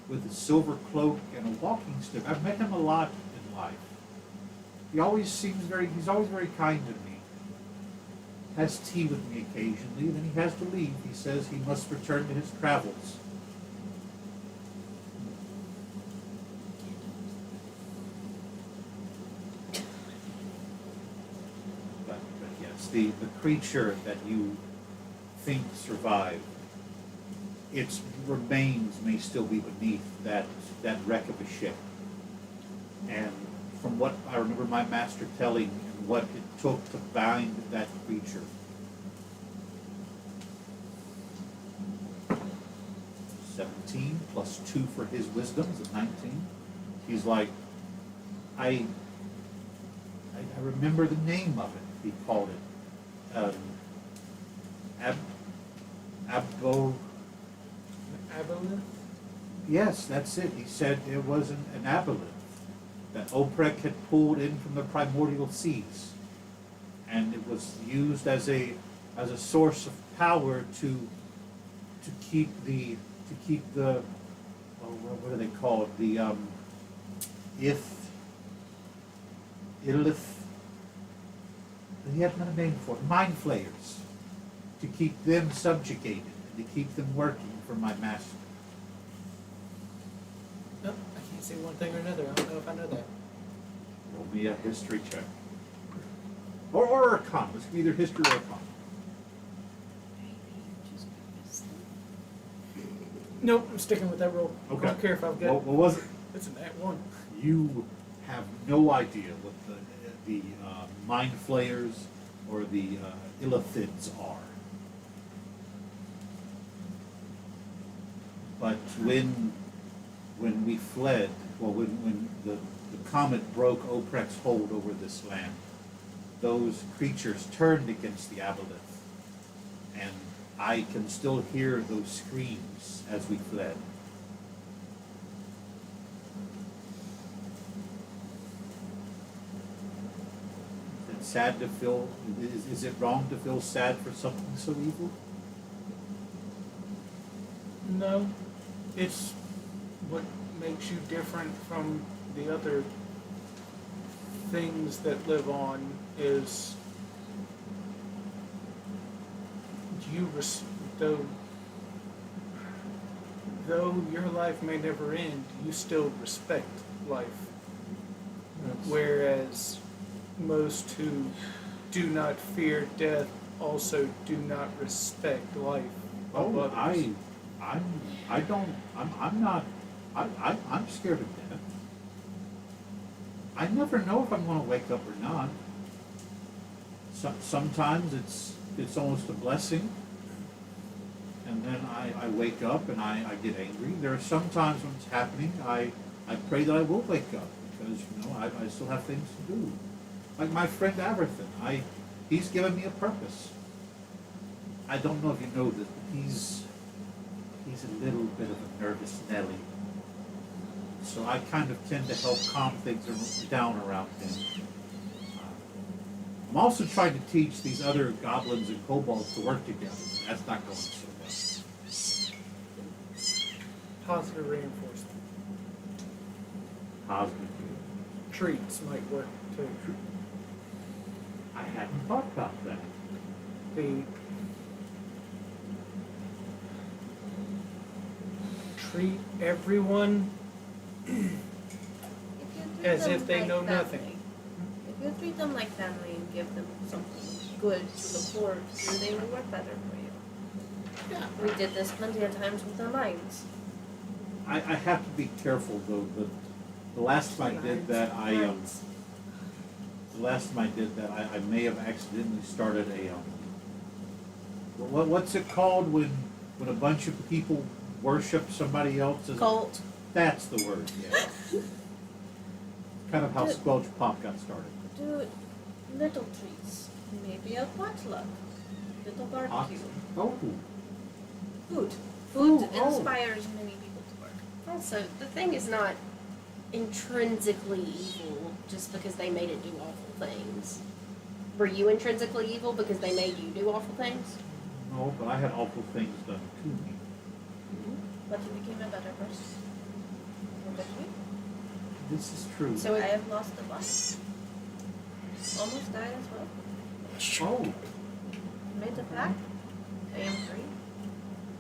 with a silver cloak and a walking stick. I've met him a lot in life. He's always very kind to me. Has tea with me occasionally, then he has to leave. He says he must return to his travels. But yes, the creature that you think survived, its remains may still be beneath that wreck of a ship. And from what I remember my master telling and what it took to bind that creature, 17 plus 2 for his wisdom is 19. He's like, I remember the name of it. He called it Abbo. Aboleth? Yes, that's it. He said it was an aboleth that Oprek had pulled in from the primordial seas, and it was used as a source of power to keep the what do they call it, the Ilith. He had another name for it. Mind flayers, to keep them subjugated and to keep them working for my master. Nope, I can't say one thing or another. I don't know if I know that. Roll me a history check. Or Arcana. This can be either history or Arcana. Nope, I'm sticking with that roll. Okay. I don't care if I've got. What was it? It's an at one. You have no idea what the mind flayers or the illithids are. But when we fled, when the comet broke Oprek's hold over this land, those creatures turned against the aboleth, and I can still hear those screams as we fled. Is it sad to feel? Is it wrong to feel sad for something so evil? No, it's what makes you different from the other things that live on is you though your life may never end, you still respect life. Whereas most who do not fear death also do not respect life of Oh, others. I'm scared of death. I never know if I'm going to wake up or not. Sometimes it's almost a blessing, and then I wake up and I get angry. There are some times when it's happening, I pray that I will wake up because I still have things to do. Like my friend Averthan, he's given me a purpose. I don't know if you know this, but he's a little bit of a nervous Nelly. So I kind of tend to help calm things down around him. I'm also trying to teach these other goblins and kobolds to work together. That's not going so well. Positive reinforcement. Positive. Treats might work too. I hadn't thought about that. The treat everyone If you treat as them if they like know family, nothing. If you treat them like family and give them something good to look forward to, they will work better for you. Yeah. We did this plenty of times with our mines. I have to be careful though. The last time I did that, I may have accidentally started a what's it called when a bunch of people worship somebody else? Cult. That's the word. Yeah. Kind of how Squelch Pop got started. Do little treats. Maybe a potluck. Little barbecue. Oh, Food. Ooh, Food oh. inspires many people to work. Also, the thing is not intrinsically evil just because they made it do awful things. Were you intrinsically evil because they made you do awful things? no, but I had awful things done to me. But you became a better person. Look at me. This is true. So I have lost a body. Almost died as well. Oh, Made the pact. I am free.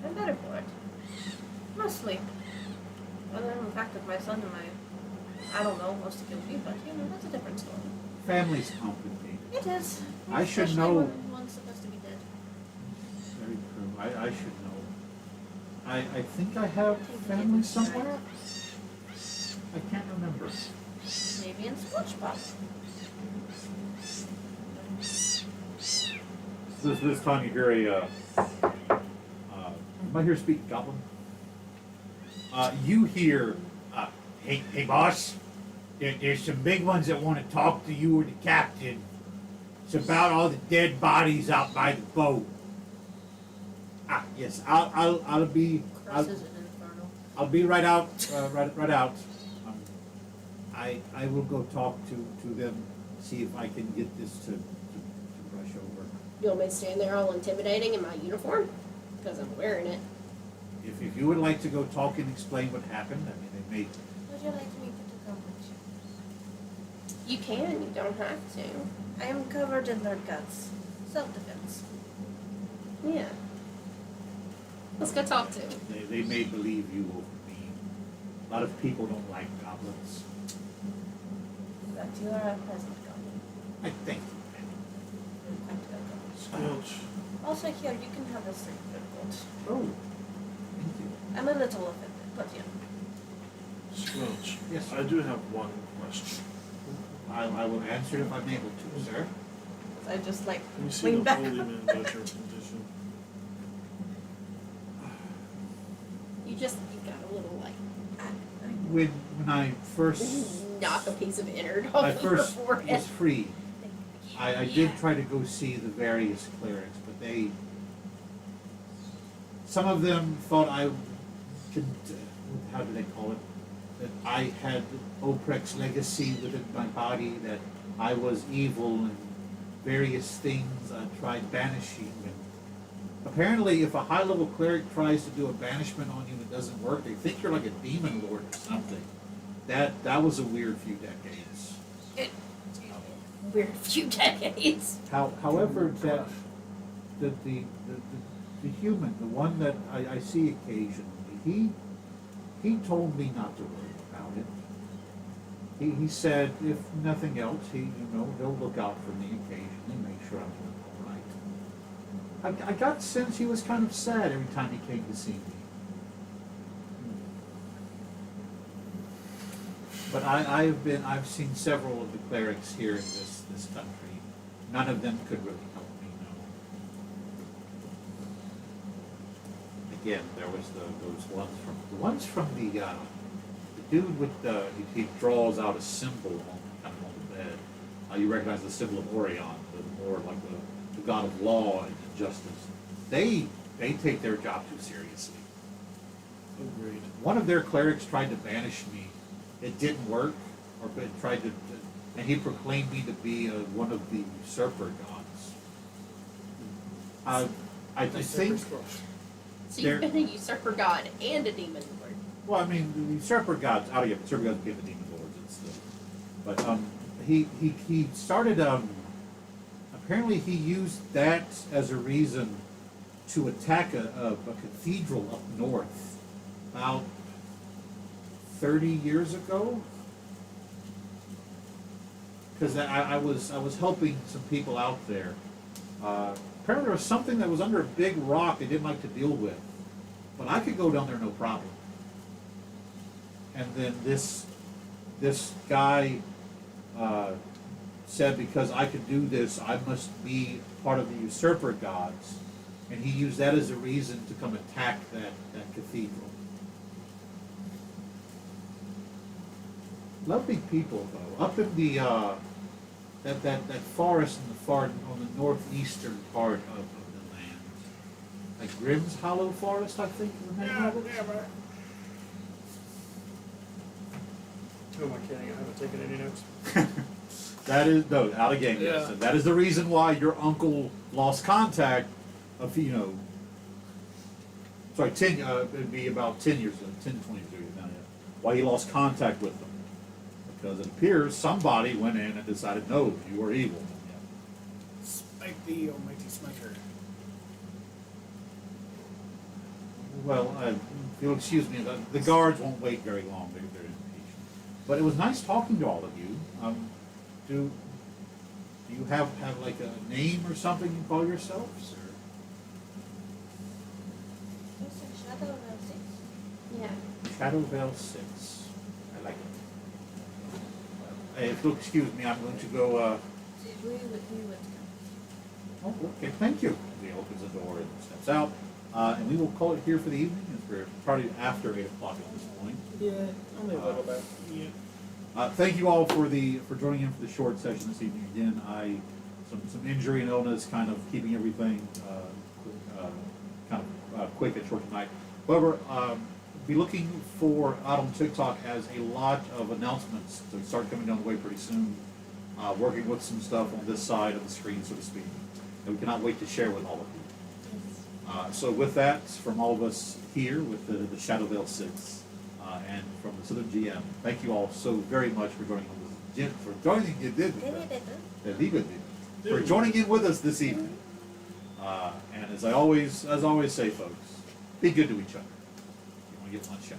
I'm better for it. Mostly. Other than the fact that my son and I don't know, wants to kill me, but that's a different story. family's complicated. It is. I should Especially know. when one's supposed to be dead. Very true. I should know. I think I have family somewhere. I can't remember. Maybe in SpongeBob. This time you hear you might hear speak goblin. You hear, hey boss, there's some big ones that want to talk to you or the captain. It's about all the dead bodies out by the boat. Yes, I'll be Crosses an inferno. I'll be right out right out. I will go talk to them, see if I can get this to brush over. You want me to stand there all intimidating in my uniform? Because I'm wearing it. If you would like to go talk and explain what happened, I mean, they may. Would you like me to come with you? You can, you don't have to. I am covered in their guts. Self-defense. Yeah. Let's go talk to him. They may believe you over me. A lot of people don't like goblins. But you are a pleasant goblin. I think. You're quite welcome. Squelch. Also here, you can have a secret gold. Oh, thank you. I'm a little offended, but yeah. Squelch. Yes. I do have one question. I will answer if I'm able to, sir. I just like Can you see lean the back. holy man about your condition? You got a little like When I first knock a piece of innard off of your was forehead. free, I did try to go see the various clerics, but some of them thought I could, how do they call it? That I had Oprek's legacy within my body, that I was evil and various things. I tried banishing. And apparently, if a high-level cleric tries to do a banishment on you and it doesn't work, they think you're like a demon lord or something. That was a weird few decades. Weird few decades. However, that the human, the one that I see occasionally, he told me not to worry about it. He said, if nothing else, he'll look out for me occasionally, make around him, all right. I got the sense he was kind of sad every time he came to see me. But I've seen several of the clerics here in this country. None of them could really help me, no. Again, there was those ones from the dude with he draws out a symbol on the bed. You recognize the symbol of Orion, the more like the god of law and justice. They take their job too seriously. Agreed. One of their clerics tried to banish me. It didn't work, or it tried to, and he proclaimed me to be one of the usurper gods. I think. So you've been a usurper god and a demon lord. Well, I mean, the usurper gods out of here. Usurper gods became the demon lords and stuff. But he started. Apparently, he used that as a reason to attack a cathedral up north about 30 years ago. Because I was helping some people out there. Apparently, there was something that was under a big rock they didn't like to deal with, but I could go down there no problem. And then this guy said because I could do this, I must be part of the usurper gods, and he used that as a reason to come attack that cathedral. Lovely people, though. Up in the that forest in the far on the northeastern part of the land, like Grimm's Hollow Forest, I think is the name of it. Right. Who am I kidding? I haven't taken any notes. That is no out of game. Yeah. Yes, and that is the reason why your uncle lost contact. Sorry, 10. It'd be about 10 years ago, 10 to 20 years ago now. Yeah. Why he lost contact with them. Because it appears somebody went in and decided, no, you are evil. Yeah. Smite the almighty smiter. Well, if you'll excuse me, the guards won't wait very long. They're impatient. But it was nice talking to all of you. Do you have like a name or something you call yourselves? Or? Yeah. Shadowvale 6. I like it. If you'll excuse me, I'm going to go. We would Oh, okay, thank you. He opens the door and steps out. And we will call it here for the evening, as we're probably after 8 o'clock at this point. Yeah, only a little bit. Yeah. Thank you all for joining in for the short session this evening. Again, some injury and illness kind of keeping everything quick and short tonight. However, be looking for out on TikTok as a lot of announcements to start coming down the way pretty soon. Working with some stuff on this side of the screen, so to speak, and we cannot wait to share with all of you. So with that, from all of us here with the Shadowvale 6 and from the Southern GM, thank you all so very much for joining for joining in with us this evening. And as I always say, folks, be good to each other. You want to get one shot.